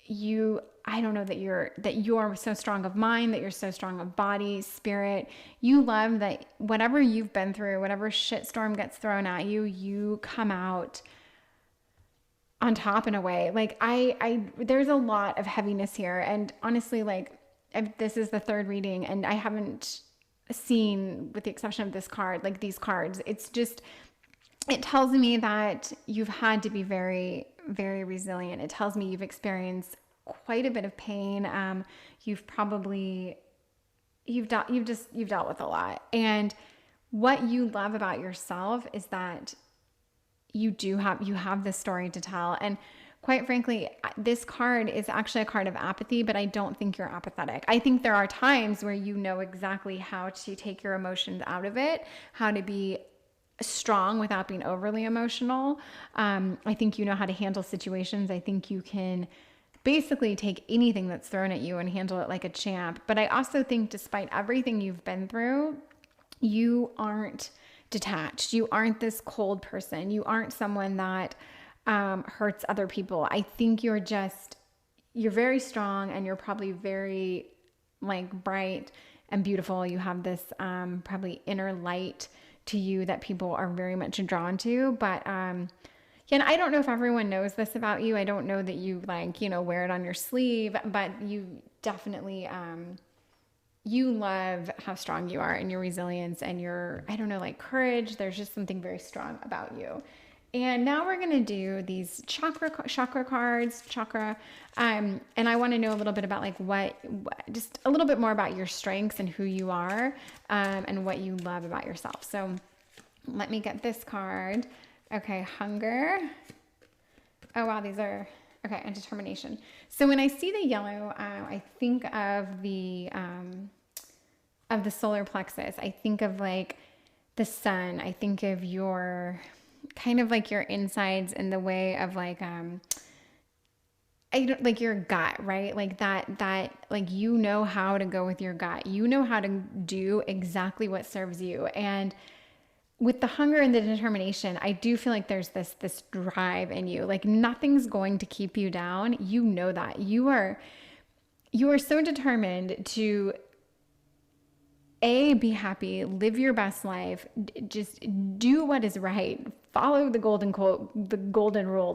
that you're so strong of mind, that you're so strong of body, spirit. You love that whatever you've been through, whatever shitstorm gets thrown at you, you come out on top in a way. Like there's a lot of heaviness here. And honestly, this is the third reading and I haven't seen, with the exception of this card, like these cards, it tells me that you've had to be very, very resilient. It tells me you've experienced quite a bit of pain. You've dealt with a lot. And what you love about yourself is that you have this story to tell. And quite frankly, this card is actually a card of apathy, but I don't think you're apathetic. I think there are times where you know exactly how to take your emotions out of it, how to be strong without being overly emotional. I think you know how to handle situations. I think you can basically take anything that's thrown at you and handle it like a champ. But I also think despite everything you've been through, you aren't detached. You aren't this cold person. You aren't someone that hurts other people. I think you're very strong and you're probably very bright and beautiful. You have this probably inner light to you that people are very much drawn to. But and I don't know if everyone knows this about you. I don't know that you wear it on your sleeve, but you definitely you love how strong you are and your resilience and your, courage. There's just something very strong about you. And now we're going to do these chakra cards, and I want to know a little bit about just a little bit more about your strengths and who you are, and what you love about yourself. So let me get this card. Okay, hunger. Oh wow, these are, okay, and determination. So when I see the yellow, I think of the solar plexus. I think of the sun. I think of your kind of your insides in the way of your gut, right? That you know how to go with your gut. You know how to do exactly what serves you. And with the hunger and the determination, I do feel like there's this drive in you. Nothing's going to keep you down. You know that. You are so determined to be happy, live your best life, just do what is right, follow the golden quote, the golden rule.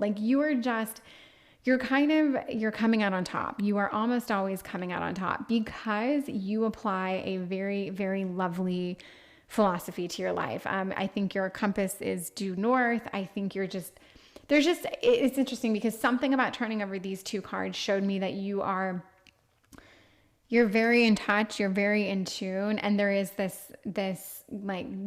You're coming out on top. You are almost always coming out on top because you apply a very, very lovely philosophy to your life. I think your compass is due north. I think it's interesting because something about turning over these two cards showed me that you're very in touch, you're very in tune, and there is this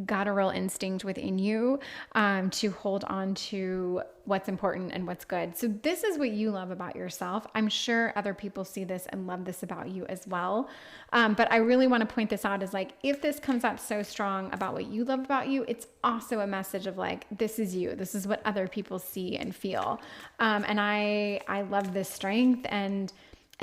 guttural instinct within you to hold on to what's important and what's good. So this is what you love about yourself. I'm sure other people see this and love this about you as well. But I really want to point this out as if this comes up so strong about what you love about you, it's also a message of this is you. This is what other people see and feel. And I love this strength, and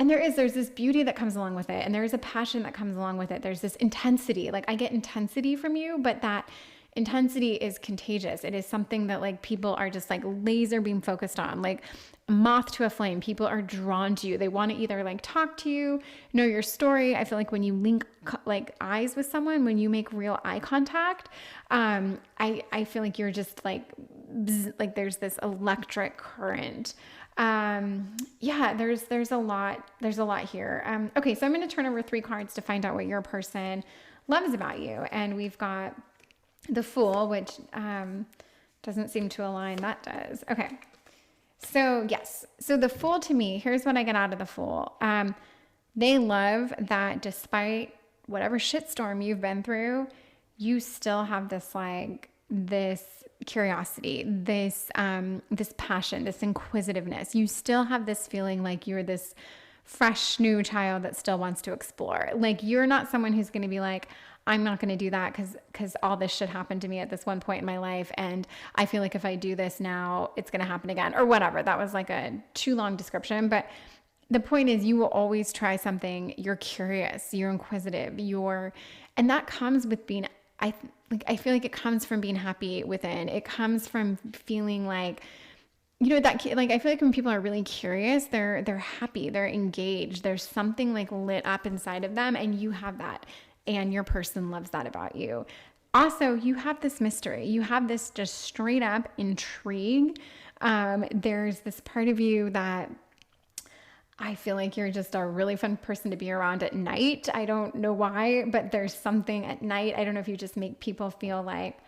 there's this beauty that comes along with it. And there's a passion that comes along with it. There's this intensity. Like I get intensity from you, but that intensity is contagious. It is something that like people are just like laser beam focused on, like a moth to a flame. People are drawn to you. They want to either like talk to you, know your story. I feel like when you link like eyes with someone, when you make real eye contact, I feel like you're just like, bzz, like there's this electric current. Yeah, there's a lot here. Okay, so I'm going to turn over 3 cards to find out what your person loves about you. And we've got the Fool, which, doesn't seem to align. That does. Okay. So yes. So the Fool, to me, here's what I get out of the Fool. They love that despite whatever shitstorm you've been through, you still have this curiosity, this passion, this inquisitiveness. You still have this feeling like you're this fresh new child that still wants to explore. Like you're not someone who's going to be like, I'm not going to do that because all this shit happened to me at this one point in my life. And I feel like if I do this now, it's going to happen again or whatever. That was like a too long description. But the point is you will always try something. You're curious, you're inquisitive, and that comes with being, I feel like it comes from being happy within. It comes from feeling like, that like, I feel like when people are really curious, they're happy, they're engaged. There's something like lit up inside of them, and you have that, and your person loves that about you. Also, you have this mystery. You have this just straight up intrigue. There's this part of you that I feel like you're just a really fun person to be around at night. I don't know why, but there's something at night. I don't know if you just make people feel like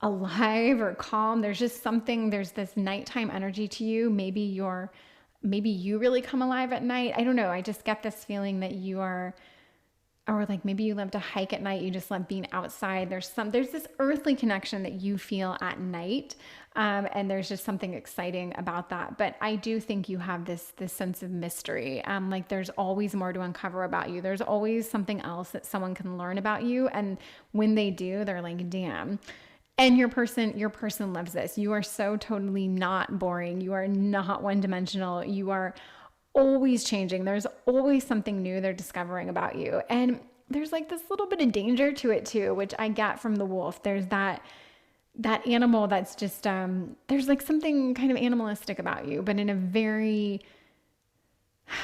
alive or calm. There's just something, there's this nighttime energy to you. Maybe you really come alive at night. I don't know. I just get this feeling that you are, or like maybe you love to hike at night. You just love being outside. There's this earthly connection that you feel at night. And there's just something exciting about that. But I do think you have this sense of mystery. Like there's always more to uncover about you. There's always something else that someone can learn about you. And when they do, they're like, damn. And your person loves this. You are so totally not boring. You are not one-dimensional. You are always changing. There's always something new they're discovering about you. And there's like this little bit of danger to it too, which I get from the wolf. There's that animal that's just, there's like something kind of animalistic about you, but in a very,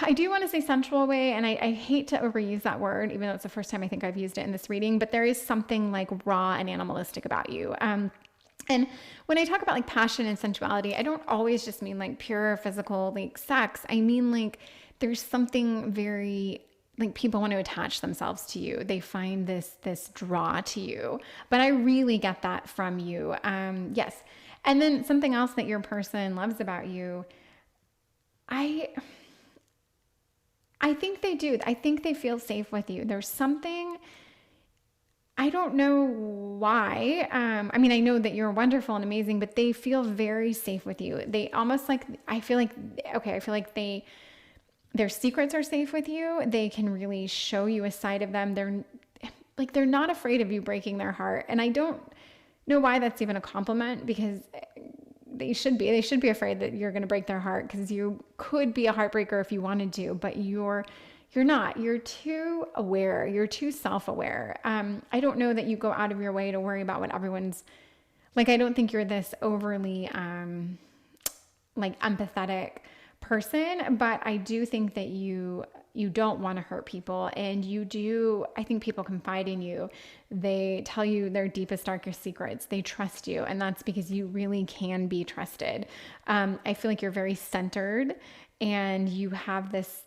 I do want to say sensual way. And I hate to overuse that word, even though it's the first time I think I've used it in this reading, but there is something like raw and animalistic about you. And when I talk about like passion and sensuality, I don't always just mean like pure physical, like sex. I mean, like there's something very, like people want to attach themselves to you. They find this draw to you, but I really get that from you. Yes. And then something else that your person loves about you, I think they do. I think they feel safe with you. There's something, I don't know why. I mean, I know that you're wonderful and amazing, but they feel very safe with you. They almost like, I feel like their secrets are safe with you. They can really show you a side of them. They're not afraid of you breaking their heart. And I don't know why that's even a compliment, because they should be afraid that you're going to break their heart, because you could be a heartbreaker if you wanted to, but you're not. You're too aware. You're too self-aware. I don't know that you go out of your way to worry about what everyone's like. I don't think you're this overly like empathetic person, but I do think that you don't want to hurt people, and you do. I think people confide in you. They tell you their deepest, darkest secrets. They trust you, and that's because you really can be trusted. I feel like you're very centered, and you have this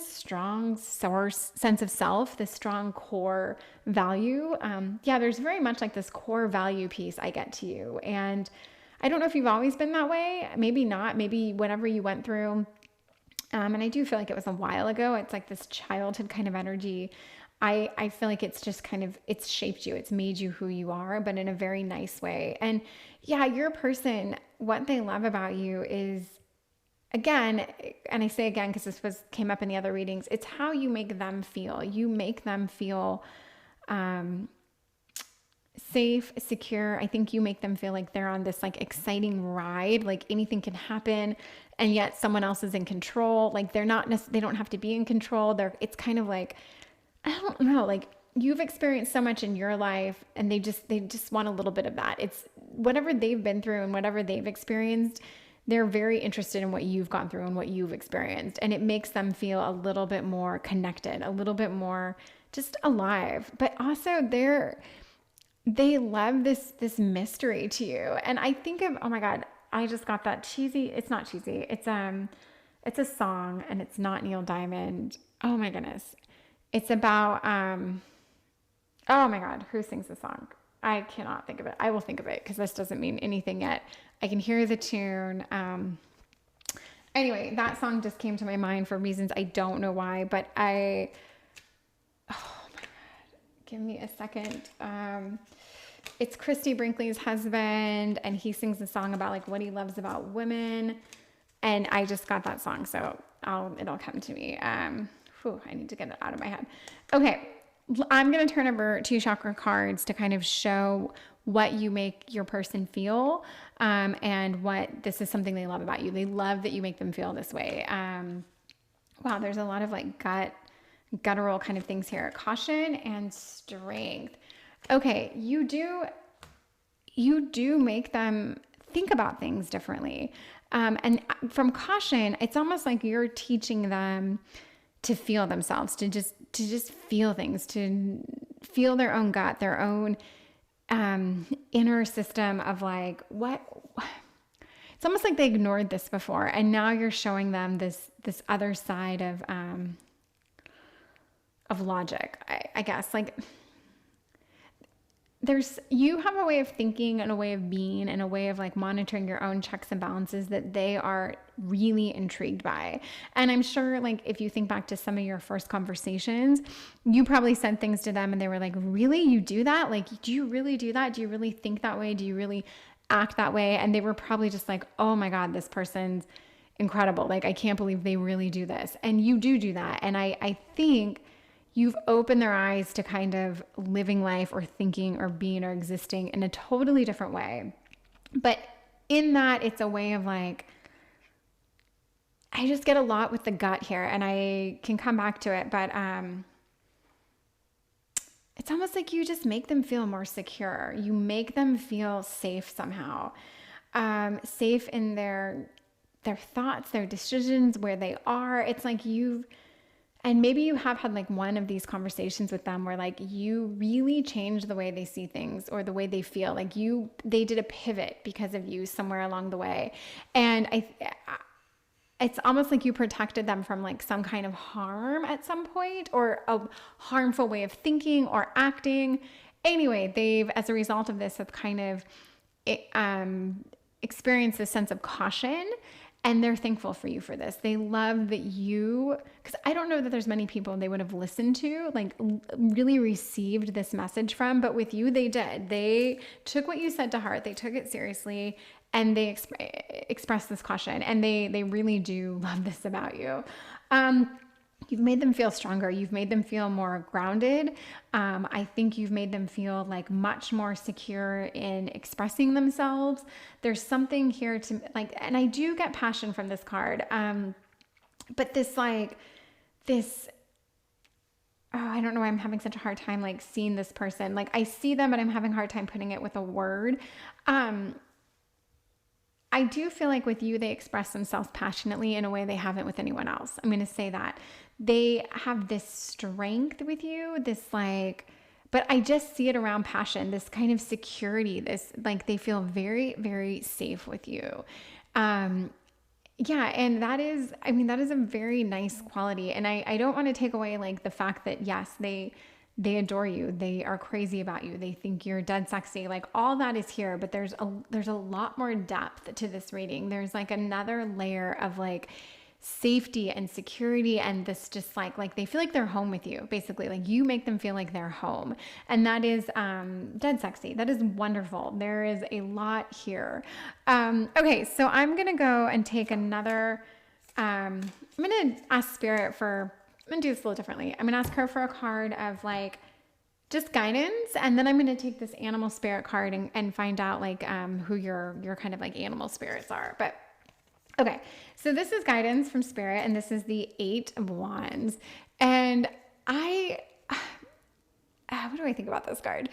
strong source sense of self, this strong core value. There's very much like this core value piece I get to you, and I don't know if you've always been that way. Maybe not. Maybe whatever you went through. And I do feel like it was a while ago. It's like this childhood kind of energy. I feel like it's just kind of, it's shaped you. It's made you who you are, but in a very nice way. And yeah, your person, what they love about you is, again, and I say again, because this came up in the other readings, it's how you make them feel. You make them feel safe, secure. I think you make them feel like they're on this like exciting ride, like anything can happen. and yet someone else is in control. Like they don't have to be in control. It's kind of like, I don't know, like you've experienced so much in your life and they just want a little bit of that. It's whatever they've been through and whatever they've experienced. They're very interested in what you've gone through and what you've experienced. And it makes them feel a little bit more connected, a little bit more just alive. But also they love this mystery to you. And I think of, oh my God, I just got that cheesy. It's not cheesy. It's a song and it's not Neil Diamond. Oh my goodness. It's about, oh my God, who sings the song? I cannot think of it. I will think of it because this doesn't mean anything yet. I can hear the tune. Anyway, that song just came to my mind for reasons I don't know why, but oh my God, give me a second. It's Christy Brinkley's husband, and he sings a song about like what he loves about women. And I just got that song, so it'll come to me. I need to get it out of my head. Okay. I'm going to turn over 2 chakra cards to kind of show what you make your person feel, and what this is something they love about you. They love that you make them feel this way. Wow, there's a lot of like guttural kind of things here. Caution and strength. Okay, you do make them think about things differently. And from caution, it's almost like you're teaching them to feel themselves, to just feel things, to feel their own gut, their own inner system of like what. It's almost like they ignored this before, and now you're showing them this other side of logic. I guess like you have a way of thinking and a way of being and a way of like monitoring your own checks and balances that they are really intrigued by. And I'm sure like if you think back to some of your first conversations, you probably said things to them and they were like, really? You do that? Like, do you really do that? Do you really think that way? Do you really act that way? And they were probably just like, oh my God, this person's incredible. Like, I can't believe they really do this. And you do that. And I think you've opened their eyes to kind of living life or thinking or being or existing in a totally different way. But in that, it's a way of like, I just get a lot with the gut here and I can come back to it. But it's almost like you just make them feel more secure. You make them feel safe somehow, safe in their thoughts, their decisions, where they are. It's like and maybe you have had like one of these conversations with them where like you really changed the way they see things or the way they feel. Like they did a pivot because of you somewhere along the way. And it's almost like you protected them from like some kind of harm at some point or a harmful way of thinking or acting. Anyway, they've, as a result of this, have kind of experienced this sense of caution. And they're thankful for you for this. They love that because I don't know that there's many people they would have listened to, like really received this message from, but with you, they did. They took what you said to heart. They took it seriously and they expressed this caution and they really do love this about you. You've made them feel stronger. You've made them feel more grounded. I think you've made them feel like much more secure in expressing themselves. There's something here to like, and I do get passion from this card. But I don't know why I'm having such a hard time like seeing this person. Like I see them, but I'm having a hard time putting it with a word. I do feel like with you, they express themselves passionately in a way they haven't with anyone else. I'm going to say that. They have this strength with you, but I just see it around passion, this kind of security, this, like they feel very, very safe with you. And that is a very nice quality. And I don't want to take away like the fact that yes, they adore you. They are crazy about you. They think you're dead sexy. Like all that is here, but there's a lot more depth to this reading. There's like another layer of like safety and security and this just like they feel like they're home with you, basically. Like you make them feel like they're home. And that is dead sexy. That is wonderful. There is a lot here. Okay, so I'm going to go and take another, I'm going to ask Spirit for, I'm going to do this a little differently. I'm going to ask her for a card of like just guidance. And then I'm going to take this animal spirit card and find out like who your kind of like animal spirits are. But Okay, so this is guidance from Spirit, and this is the Eight of Wands. And what do I think about this card?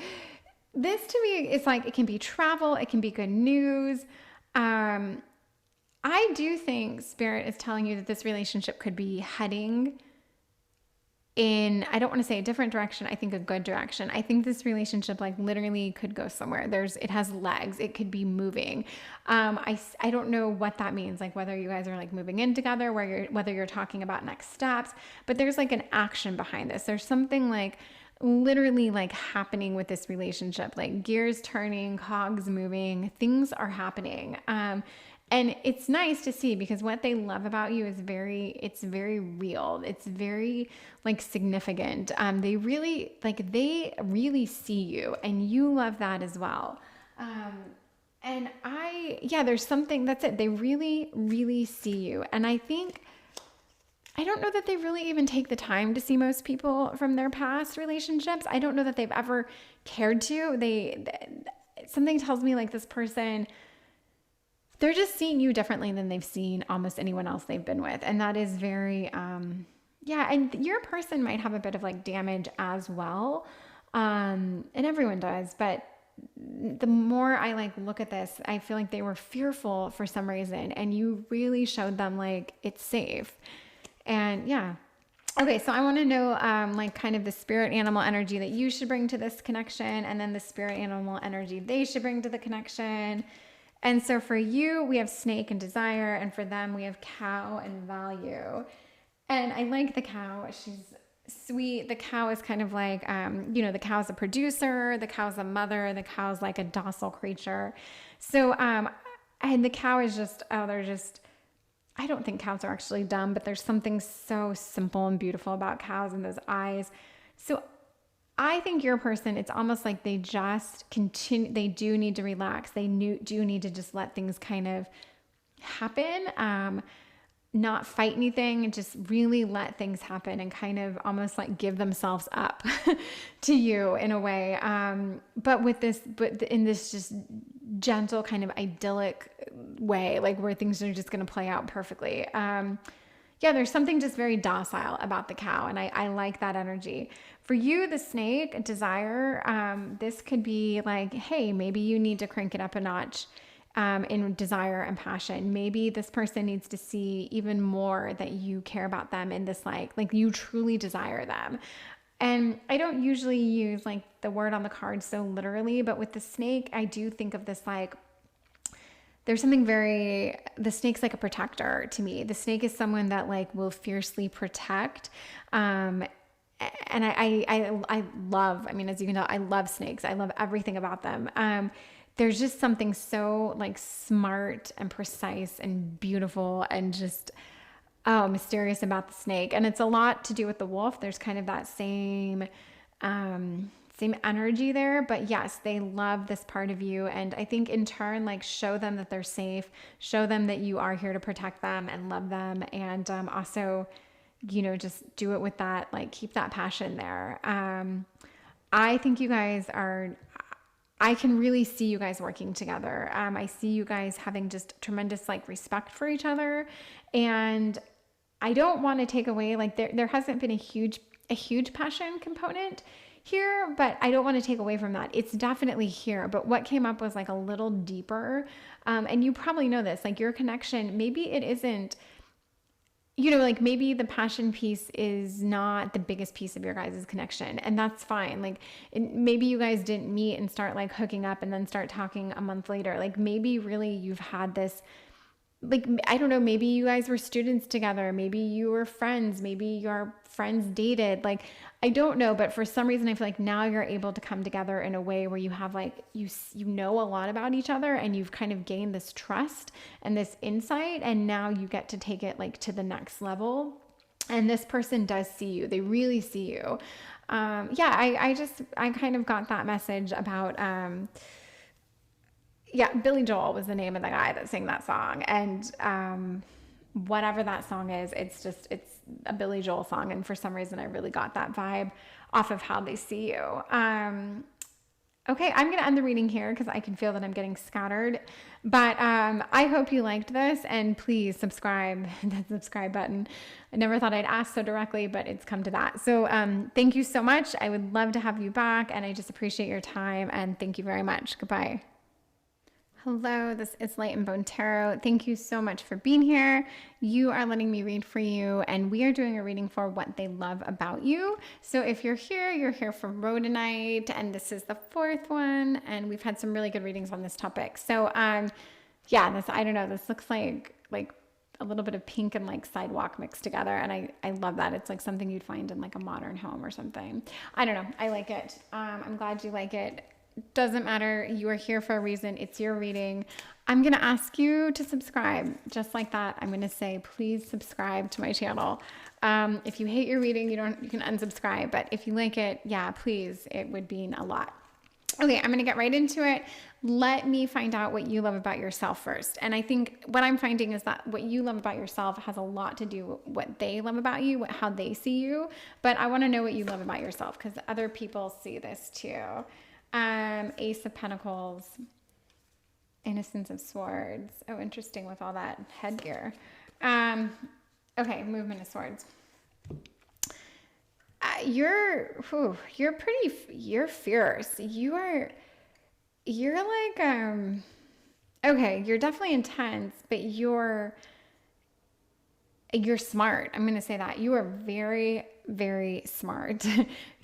This to me is like, it can be travel, it can be good news. I do think Spirit is telling you that this relationship could be heading in, I don't want to say a different direction, I think a good direction. I think this relationship like literally could go somewhere. It has legs, it could be moving. I don't know what that means, like whether you guys are like moving in together, whether you're talking about next steps, but there's like an action behind this. There's something like literally like happening with this relationship, like gears turning, cogs moving, things are happening. And it's nice to see, because what they love about you is it's very real. It's very like significant. They really see you, and you love that as well. And there's something, that's it. They really, really see you. And I don't know that they really even take the time to see most people from their past relationships. I don't know that they've ever cared to. Something tells me like this person, they're just seeing you differently than they've seen almost anyone else they've been with. And that is very, and your person might have a bit of like damage as well. And everyone does, but the more I like look at this, I feel like they were fearful for some reason, and you really showed them like it's safe. And yeah. Okay, so I want to know like kind of the spirit animal energy that you should bring to this connection, and then the spirit animal energy they should bring to the connection. And so for you, we have snake and desire, and for them, we have cow and value. And I like the cow. She's sweet. The cow is kind of like, the cow's a producer, the cow's a mother, the cow's like a docile creature. So, and the cow is I don't think cows are actually dumb, but there's something so simple and beautiful about cows and those eyes. So I think your person, it's almost like they just continue, they do need to relax. They do need to just let things kind of happen, not fight anything, and just really let things happen and kind of almost like give themselves up to you in a way. But in this just gentle kind of idyllic way, like where things are just going to play out perfectly. There's something just very docile about the cow, and I like that energy. For you, the snake, desire, this could be like, hey, maybe you need to crank it up a notch in desire and passion. Maybe this person needs to see even more that you care about them in this like you truly desire them. And I don't usually use like the word on the card so literally, but with the snake, I do think of this like, there's something the snake's like a protector to me. The snake is someone that like will fiercely protect. And I love, as you can tell, I love snakes. I love everything about them. There's just something so like smart and precise and beautiful and just, mysterious about the snake. And it's a lot to do with the wolf. There's kind of that same energy there, but yes, they love this part of you. And I think in turn, like show them that they're safe, show them that you are here to protect them and love them. And, also, just do it with that, like keep that passion there. I think you guys I can really see you guys working together. I see you guys having just tremendous like respect for each other. And I don't want to take away, like there hasn't been a huge passion component here, but I don't want to take away from that. It's definitely here. But what came up was like a little deeper. And you probably know this, like your connection, maybe it isn't, like maybe the passion piece is not the biggest piece of your guys' connection, and that's fine. Like maybe you guys didn't meet and start like hooking up and then start talking a month later. Like maybe really you've had this, like, I don't know, maybe you guys were students together. Maybe you were friends. Maybe your friends dated. Like, I don't know. But for some reason, I feel like now you're able to come together in a way where you have like, you know a lot about each other, and you've kind of gained this trust and this insight. And now you get to take it like to the next level. And this person does see you. They really see you. I kind of got that message about, Billy Joel was the name of the guy that sang that song. And whatever that song is, it's a Billy Joel song. And for some reason, I really got that vibe off of how they see you. Okay, I'm going to end the reading here because I can feel that I'm getting scattered. But I hope you liked this, and please subscribe. That subscribe button. I never thought I'd ask so directly, but it's come to that. So thank you so much. I would love to have you back, and I just appreciate your time. And thank you very much. Goodbye. Hello, this is Light and Bone Tarot. Thank you so much for being here. You are letting me read for you, and we are doing a reading for what they love about you. So if you're here for Rhodonite, and this is the fourth one, and we've had some really good readings on this topic. So yeah, this, I don't know, this looks like a little bit of pink and like sidewalk mixed together, and I love that. It's like something you'd find in like a modern home or something. I don't know, I like it. I'm glad you like it. Doesn't matter. You are here for a reason. It's your reading. I'm going to ask you to subscribe just like that. I'm going to say, please subscribe to my channel. If you hate your reading, you can unsubscribe, but if you like it, yeah, please, it would mean a lot. Okay. I'm going to get right into it. Let me find out what you love about yourself first. And I think what I'm finding is that what you love about yourself has a lot to do with what they love about you, how they see you. But I want to know what you love about yourself because other people see this too. Ace of Pentacles, Innocence of Swords. Oh, interesting with all that headgear. Okay, Movement of Swords. You're fierce. You're like, okay, you're definitely intense, but you're smart. I'm going to say that. You are very, very smart.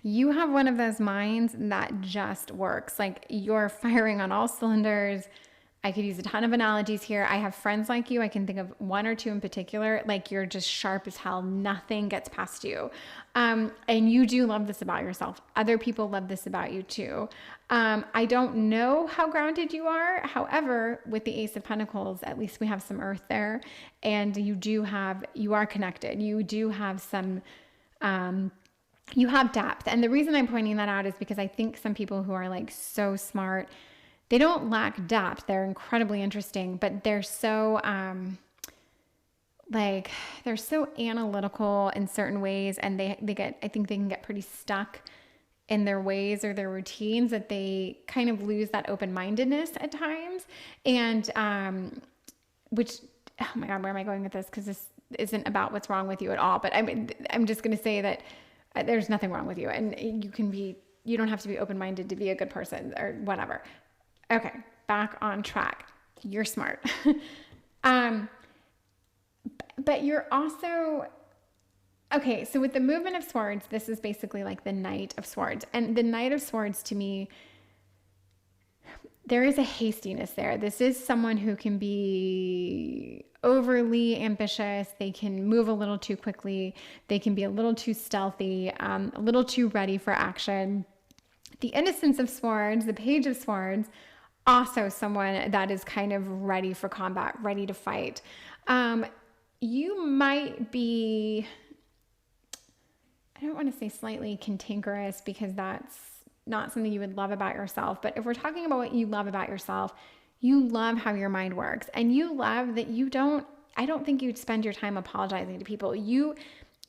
You have one of those minds that just works. Like you're firing on all cylinders. I could use a ton of analogies here. I have friends like you. I can think of one or two in particular. Like you're just sharp as hell. Nothing gets past you. And you do love this about yourself. Other people love this about you too. I don't know how grounded you are. However, with the Ace of Pentacles, at least we have some earth there, and you are connected. You do have some, you have depth. And the reason I'm pointing that out is because I think some people who are like so smart, they don't lack depth. They're incredibly interesting, but they're so, they're so analytical in certain ways, and I think they can get pretty stuck in their ways or their routines that they kind of lose that open-mindedness at times. And, which, oh my God, where am I going with this? Because this isn't about what's wrong with you at all, but I'm just going to say that there's nothing wrong with you, and you don't have to be open-minded to be a good person or whatever. Okay, back on track. You're smart. But you're also, okay, so with the Movement of Swords, this is basically like the Knight of Swords. And the Knight of Swords, to me, there is a hastiness there. This is someone who can be overly ambitious. They can move a little too quickly. They can be a little too stealthy, a little too ready for action. The Innocence of Swords, the Page of Swords, also someone that is kind of ready for combat, ready to fight. You might be, I don't want to say slightly cantankerous because that's not something you would love about yourself. But if we're talking about what you love about yourself, you love how your mind works, and you love that I don't think you'd spend your time apologizing to people.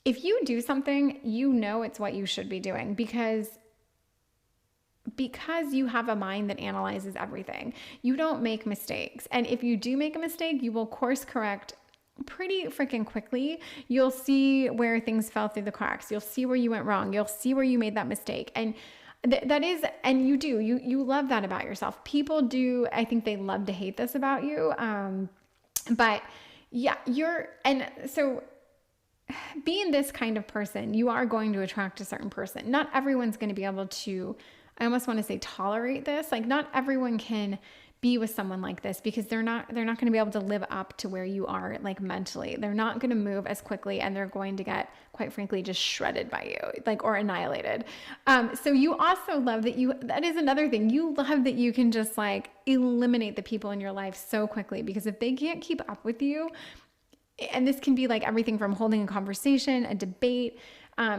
If you do something, you know it's what you should be doing because you have a mind that analyzes everything. You don't make mistakes. And if you do make a mistake, you will course correct pretty freaking quickly. You'll see where things fell through the cracks. You'll see where you went wrong. You'll see where you made that mistake. And you love that about yourself. People do, I think they love to hate this about you. But yeah, so being this kind of person, you are going to attract a certain person. Not everyone's going to be able to, I almost want to say tolerate this. Like not everyone can be with someone like this because they're not going to be able to live up to where you are like mentally. They're not going to move as quickly, and they're going to get, quite frankly, just shredded by you, like, or annihilated. So you also love that is another thing. You love that you can just like eliminate the people in your life so quickly, because if they can't keep up with you, and this can be like everything from holding a conversation, a debate,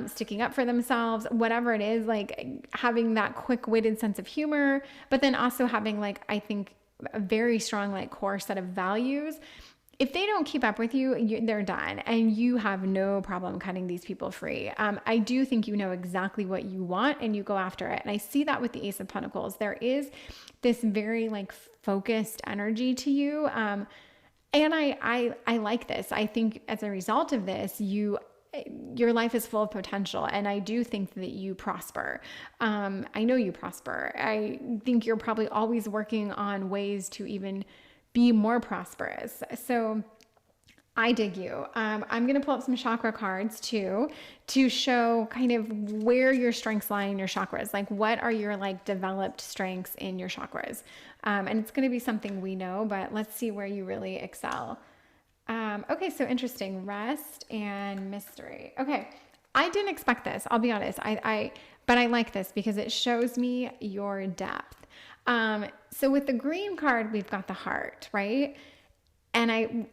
sticking up for themselves, whatever it is, like having that quick-witted sense of humor, but then also having like, I think, a very strong like core set of values. if they don't keep up with you, they're done, and you have no problem cutting these people free. I do think you know exactly what you want and you go after it. And I see that with the Ace of Pentacles. There is this very like focused energy to you. And I like this. I think as a result of this, your life is full of potential. And I do think that you prosper. I know you prosper. I think you're probably always working on ways to even be more prosperous. So I dig you. I'm going to pull up some chakra cards too, to show kind of where your strengths lie in your chakras. Like what are your like developed strengths in your chakras? And it's going to be something we know, but let's see where you really excel. Okay, so interesting. Rest and mystery. Okay, I didn't expect this. I'll be honest. But I like this because it shows me your depth. So with the green card, we've got the heart, right? And I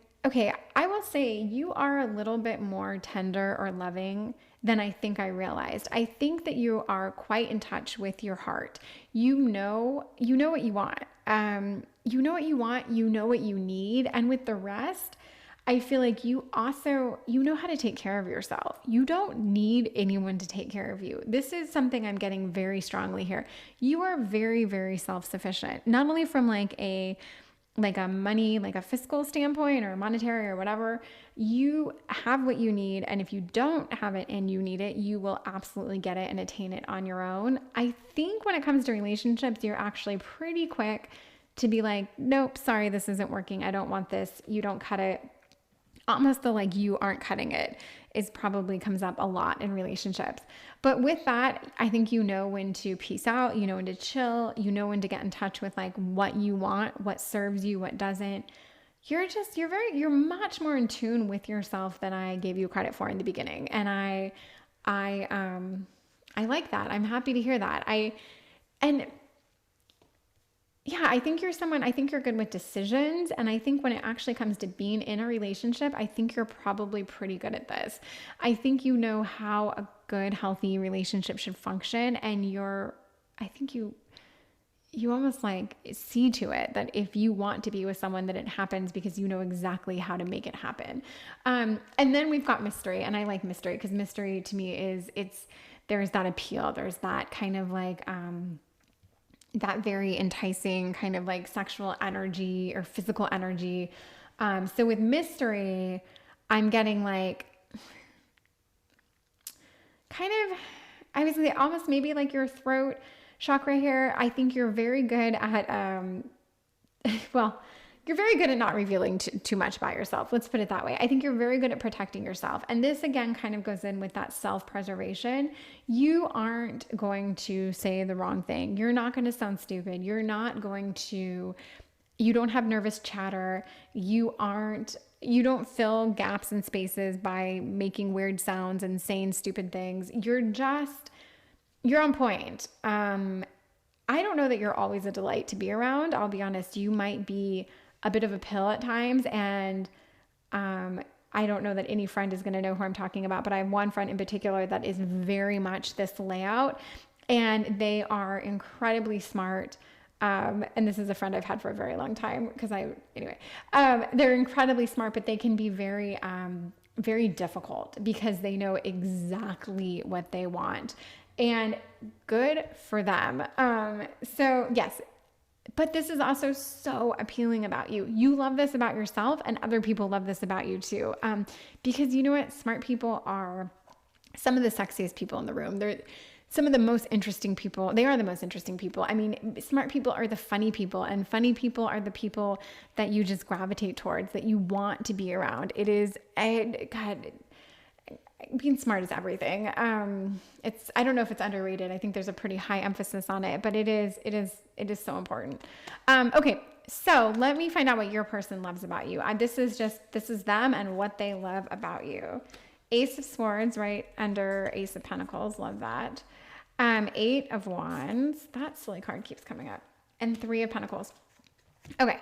will say you are a little bit more tender or loving than I think I realized. I think that you are quite in touch with your heart. You know what you want. You know what you want, you know what you need. And with the rest, I feel like you know how to take care of yourself. You don't need anyone to take care of you. This is something I'm getting very strongly here. You are very, very self-sufficient, not only from like a money, like a fiscal standpoint or monetary or whatever. You have what you need. And if you don't have it and you need it, you will absolutely get it and attain it on your own. I think when it comes to relationships, you're actually pretty quick to be like, nope, sorry, this isn't working. I don't want this. You don't cut it. Almost the like you aren't cutting it is probably comes up a lot in relationships. But with that, I think you know when to peace out, you know when to chill, you know when to get in touch with like what you want, what serves you, what doesn't. You're much more in tune with yourself than I gave you credit for in the beginning. And I like that. I'm happy to hear that. I think you're good with decisions. And I think when it actually comes to being in a relationship, I think you're probably pretty good at this. I think you know how a good, healthy relationship should function. And I think you almost like see to it that if you want to be with someone, that it happens because you know exactly how to make it happen. And then we've got mystery, and I like mystery because mystery to me there's that appeal. There's that kind of like, that very enticing kind of like sexual energy or physical energy. So with mystery, I'm getting like kind of, I would say almost maybe like your throat chakra here. I think you're very good at, you're very good at not revealing too much about yourself. Let's put it that way. I think you're very good at protecting yourself. And this again kind of goes in with that self-preservation. You aren't going to say the wrong thing. You're not going to sound stupid. You don't have nervous chatter. You don't fill gaps and spaces by making weird sounds and saying stupid things. You're on point. I don't know that you're always a delight to be around. I'll be honest. You might be a bit of a pill at times. And I don't know that any friend is going to know who I'm talking about, but I have one friend in particular that is very much this layout, and they are incredibly smart. And this is a friend I've had for a very long time they're incredibly smart, but they can be very, very difficult because they know exactly what they want, and good for them. So yes, but this is also so appealing about you. You love this about yourself, and other people love this about you too. Because you know what? Smart people are some of the sexiest people in the room. They're some of the most interesting people. They are the most interesting people. I mean, smart people are the funny people, and funny people are the people that you just gravitate towards, that you want to be around. God, being smart is everything. I don't know if it's underrated. I think there's a pretty high emphasis on it, but it is so important. Okay. So let me find out what your person loves about you. This is them and what they love about you. Ace of Swords right under Ace of Pentacles. Love that. 8 of Wands. That silly card keeps coming up. And 3 of Pentacles. Okay.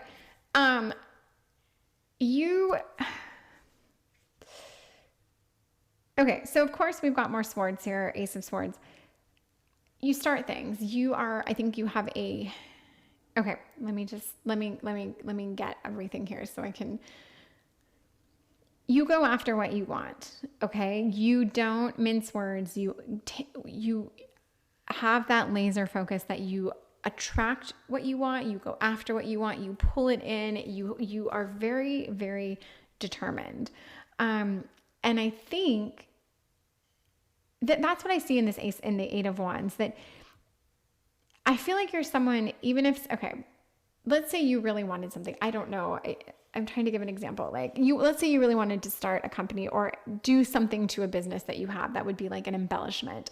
Okay, so of course we've got more swords here, Ace of Swords. You start things. I think you have okay, let me get everything here so I can you go after what you want. Okay. You don't mince words. You have that laser focus that you attract what you want, you go after what you want, you pull it in, you are very, very determined. And I think that's what I see in this ace, in the Eight of Wands, that I feel like you're someone, even if, okay, let's say you really wanted something. I don't know. I'm trying to give an example. Like let's say you really wanted to start a company or do something to a business that you have that would be like an embellishment.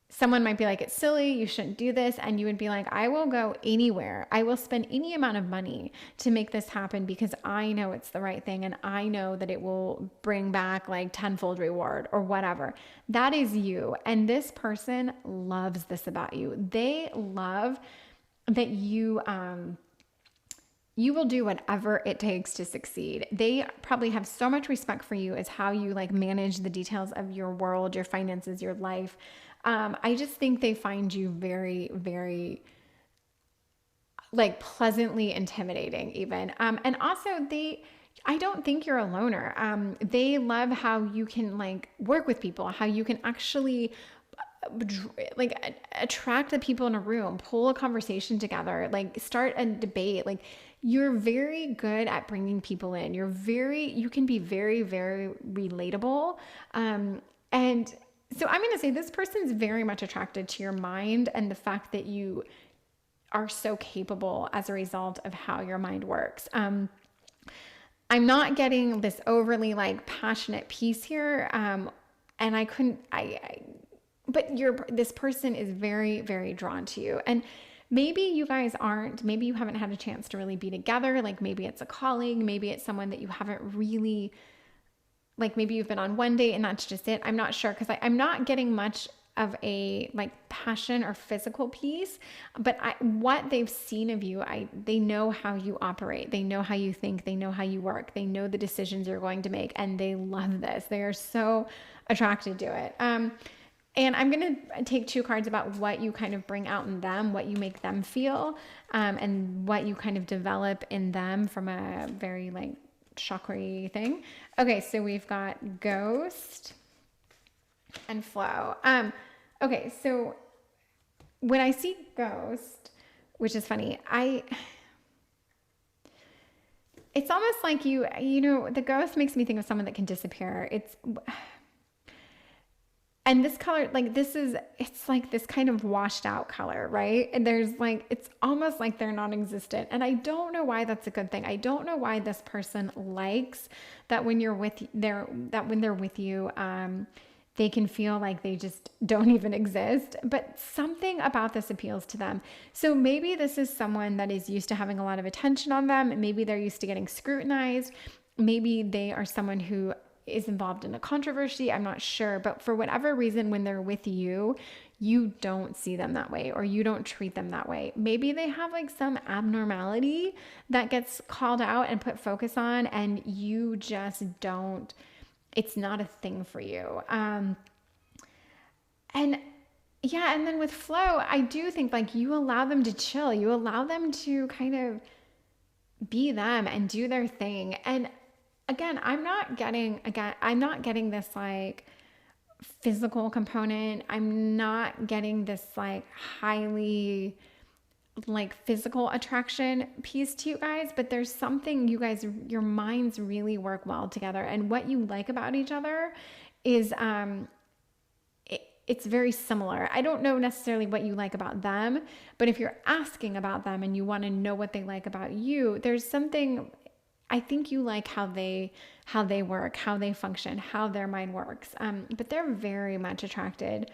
Someone might be like, it's silly, you shouldn't do this. And you would be like, I will go anywhere. I will spend any amount of money to make this happen because I know it's the right thing. And I know that it will bring back like tenfold reward or whatever. That is you. And this person loves this about you. They love that you will do whatever it takes to succeed. They probably have so much respect for you as how you like manage the details of your world, your finances, your life. I just think they find you very, very like pleasantly intimidating even. And also I don't think you're a loner. They love how you can like work with people, how you can actually like attract the people in a room, pull a conversation together, like start a debate. Like you're very good at bringing people in. You can be very, very relatable. And so I'm going to say this person's very much attracted to your mind and the fact that you are so capable as a result of how your mind works. I'm not getting this overly like passionate piece here. And I couldn't, but this person is very, very drawn to you. And maybe you guys maybe you haven't had a chance to really be together. Like maybe it's a colleague, maybe it's someone that you haven't really, like maybe you've been on one date and that's just it. I'm not sure because I'm not getting much of a like passion or physical piece, but what they've seen of you, they know how you operate. They know how you think. They know how you work. They know the decisions you're going to make, and they love this. They are so attracted to it. And I'm going to take 2 cards about what you kind of bring out in them, what you make them feel, and what you kind of develop in them from a very like chakra thing. Okay, so we've got Ghost and Flow. Okay, so when I see Ghost, which is funny, it's almost like the ghost makes me think of someone that can disappear. And this color, like it's like this kind of washed out color, right? And it's almost like they're non-existent. And I don't know why that's a good thing. I don't know why this person likes that when they're with you, they can feel like they just don't even exist, but something about this appeals to them. So maybe this is someone that is used to having a lot of attention on them. Maybe they're used to getting scrutinized. Maybe they are someone who is involved in a controversy. I'm not sure, but for whatever reason, when they're with you, you don't see them that way, or you don't treat them that way. Maybe they have like some abnormality that gets called out and put focus on, and you just don't, it's not a thing for you. And then with Flow, I do think like you allow them to chill. You allow them to kind of be them and do their thing. And again, I'm not getting this like physical component. I'm not getting this like highly like physical attraction piece to you guys, but there's something your minds really work well together. And what you like about each other is, it's very similar. I don't know necessarily what you like about them, but if you're asking about them and you want to know what they like about you, there's something. I think you like how they work, how they function, how their mind works. But they're very much attracted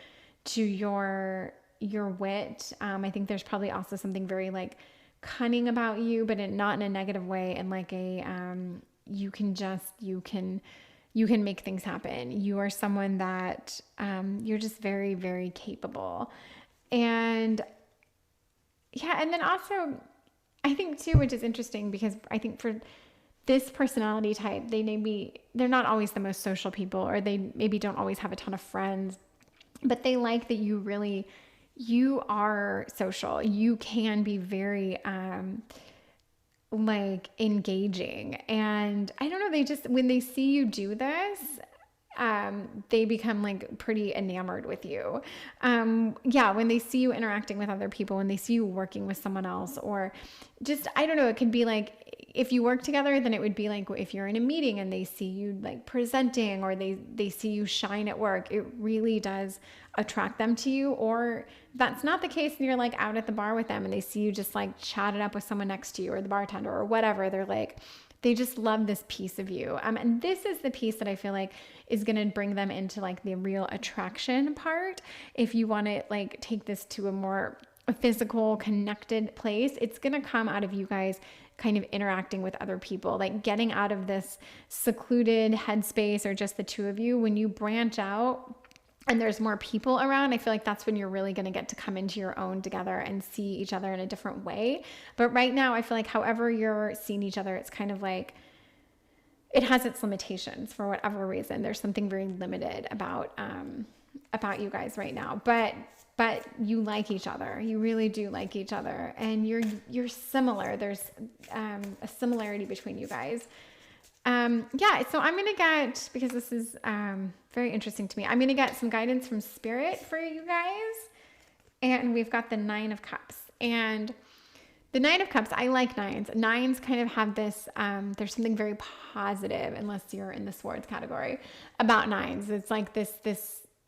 to your wit. I think there's probably also something very like cunning about you, but not in a negative way. And like you can make things happen. You are someone that you're just very, very capable. And yeah, and then also I think too, which is interesting because I think for this personality type, they're not always the most social people, or they maybe don't always have a ton of friends, but they like that you are social. You can be very, like engaging. And I don't know, they just, when they see you do this, they become like pretty enamored with you. Yeah, when they see you interacting with other people, when they see you working with someone else, or just, I don't know, it could be like, if you work together, then it would be like if you're in a meeting and they see you like presenting, or they see you shine at work, it really does attract them to you. Or that's not the case and you're like out at the bar with them and they see you just like chat it up with someone next to you or the bartender or whatever. They're like, they just love this piece of you. And this is the piece that I feel like is going to bring them into like the real attraction part. If you want to like take this to a more physical, connected place, it's going to come out of you guys kind of interacting with other people, like getting out of this secluded headspace or just the two of you. When you branch out and there's more people around, I feel like that's when you're really going to get to come into your own together and see each other in a different way. But right now, I feel like however you're seeing each other, it's kind of like it has its limitations for whatever reason. There's something very limited about you guys right now. But you like each other. You really do like each other, and you're similar. There's a similarity between you guys. Yeah, so I'm going to get, because this is very interesting to me, I'm going to get some guidance from Spirit for you guys. And we've got the 9 of Cups. And the 9 of Cups, I like nines. Nines kind of have this, there's something very positive, unless you're in the Swords category, about nines. It's like this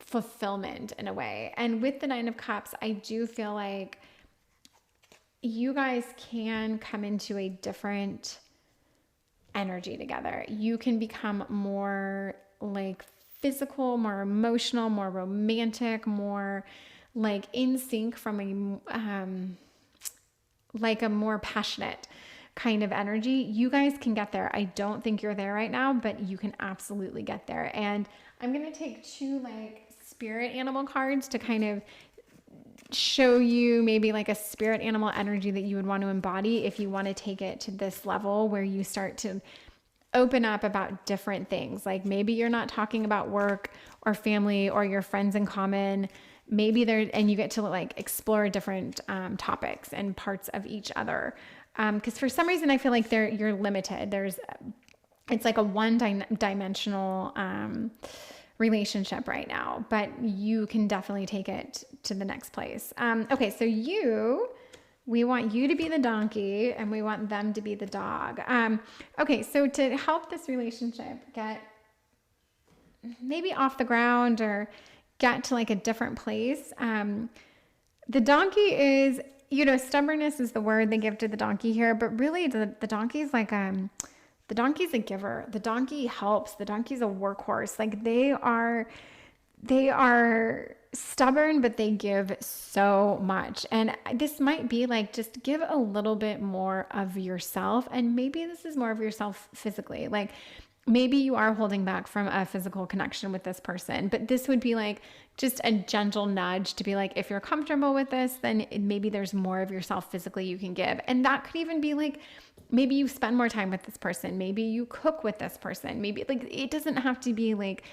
fulfillment in a way. And with the 9 of Cups, I do feel like you guys can come into a different energy together. You can become more like physical, more emotional, more romantic, more like in sync from like a more passionate kind of energy. You guys can get there. I don't think you're there right now, but you can absolutely get there. And I'm going to take 2 like spirit animal cards to kind of show you maybe like a spirit animal energy that you would want to embody if you want to take it to this level where you start to open up about different things. Like maybe you're not talking about work or family or your friends in common. Maybe and you get to like explore different topics and parts of each other. Because for some reason I feel like you're limited. It's like a one-dimensional relationship right now, but you can definitely take it to the next place. Okay, so we want you to be the donkey and we want them to be the dog. Okay, so to help this relationship get maybe off the ground or get to like a different place, the donkey is, stubbornness is the word they give to the donkey here, but really the donkey is like, the donkey's a giver. The donkey helps. The donkey's a workhorse. Like they are stubborn, but they give so much. And this might be like, just give a little bit more of yourself. And maybe this is more of yourself physically. Like maybe you are holding back from a physical connection with this person, but this would be like just a gentle nudge to be like, if you're comfortable with this, then maybe there's more of yourself physically you can give. And that could even be like, maybe you spend more time with this person. Maybe you cook with this person. Maybe like, it doesn't have to be like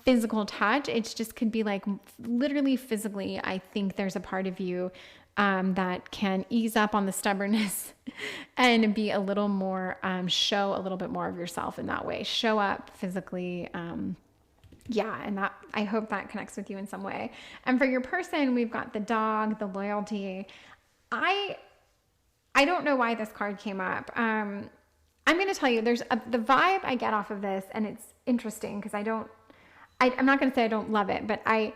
physical touch. It just could be like literally physically. I think there's a part of you that can ease up on the stubbornness and be a little more, show a little bit more of yourself in that way. Show up physically. Yeah. And that, I hope that connects with you in some way. And for your person, we've got the dog, the loyalty. I don't know why this card came up. I'm going to tell you, there's the vibe I get off of this, and it's interesting because I'm not going to say I don't love it, but I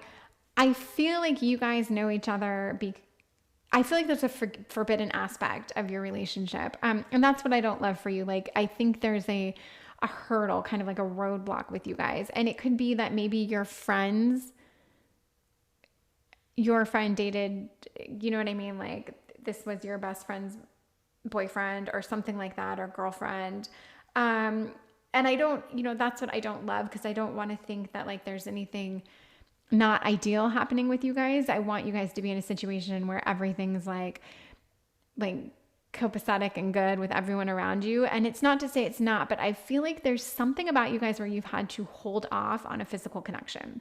feel like you guys know each other. I feel like there's a forbidden aspect of your relationship. And that's what I don't love for you. Like, I think there's a hurdle, kind of like a roadblock with you guys. And it could be that maybe your friend dated, you know what I mean? Like, this was your best friend's boyfriend or something like that, or girlfriend. And I don't, that's what I don't love, because I don't want to think that like there's anything not ideal happening with you guys. I want you guys to be in a situation where everything's like copacetic and good with everyone around you. And it's not to say it's not, but I feel like there's something about you guys where you've had to hold off on a physical connection.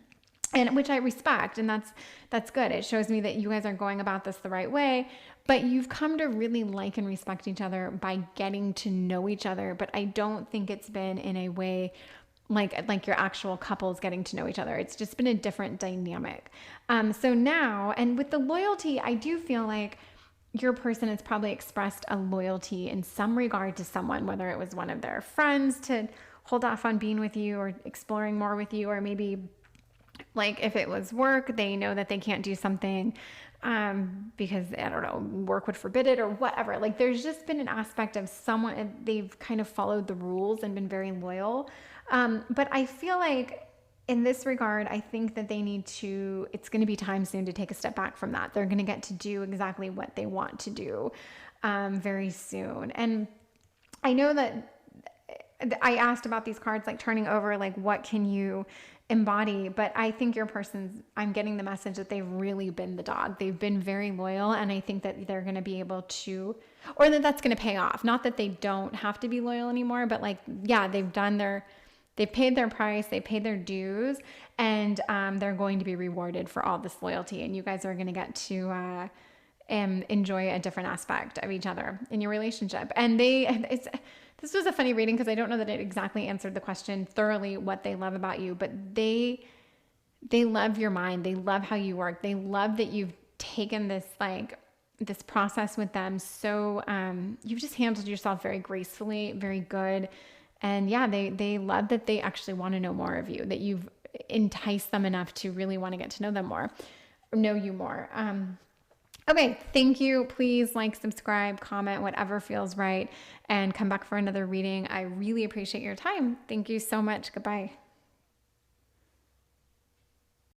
And which I respect, and that's good. It shows me that you guys are going about this the right way. but you've come to really like and respect each other by getting to know each other. But I don't think it's been in a way like your actual couples getting to know each other. It's just been a different dynamic. So now, and with the loyalty, I do feel like your person has probably expressed a loyalty in some regard to someone, whether it was one of their friends to hold off on being with you or exploring more with you, or maybe like if it was work, they know that they can't do something because I don't know, work would forbid it or whatever. Like there's just been an aspect of someone, they've kind of followed the rules and been very loyal. But I feel like in this regard, I think that they need to, it's going to be time soon to take a step back from that. They're going to get to do exactly what they want to do very soon. And I know that I asked about these cards, like turning over, like what can you embody? But I think your person's, I'm getting the message that they've really been the dog. They've been very loyal. And I think that they're going to be able to, or that that's going to pay off. Not that they don't have to be loyal anymore, but like, yeah, they've paid their price, they paid their dues, and they're going to be rewarded for all this loyalty. And you guys are going to get to enjoy a different aspect of each other in your relationship. And this was a funny reading because I don't know that it exactly answered the question thoroughly what they love about you, but they love your mind. They love how you work. They love that you've taken this process with them. So you've just handled yourself very gracefully, very good. And yeah, they love that they actually want to know more of you, that you've enticed them enough to really want to get to know them more, or know you more. Okay, thank you. Please like, subscribe, comment, whatever feels right, and come back for another reading. I really appreciate your time. Thank you so much. Goodbye.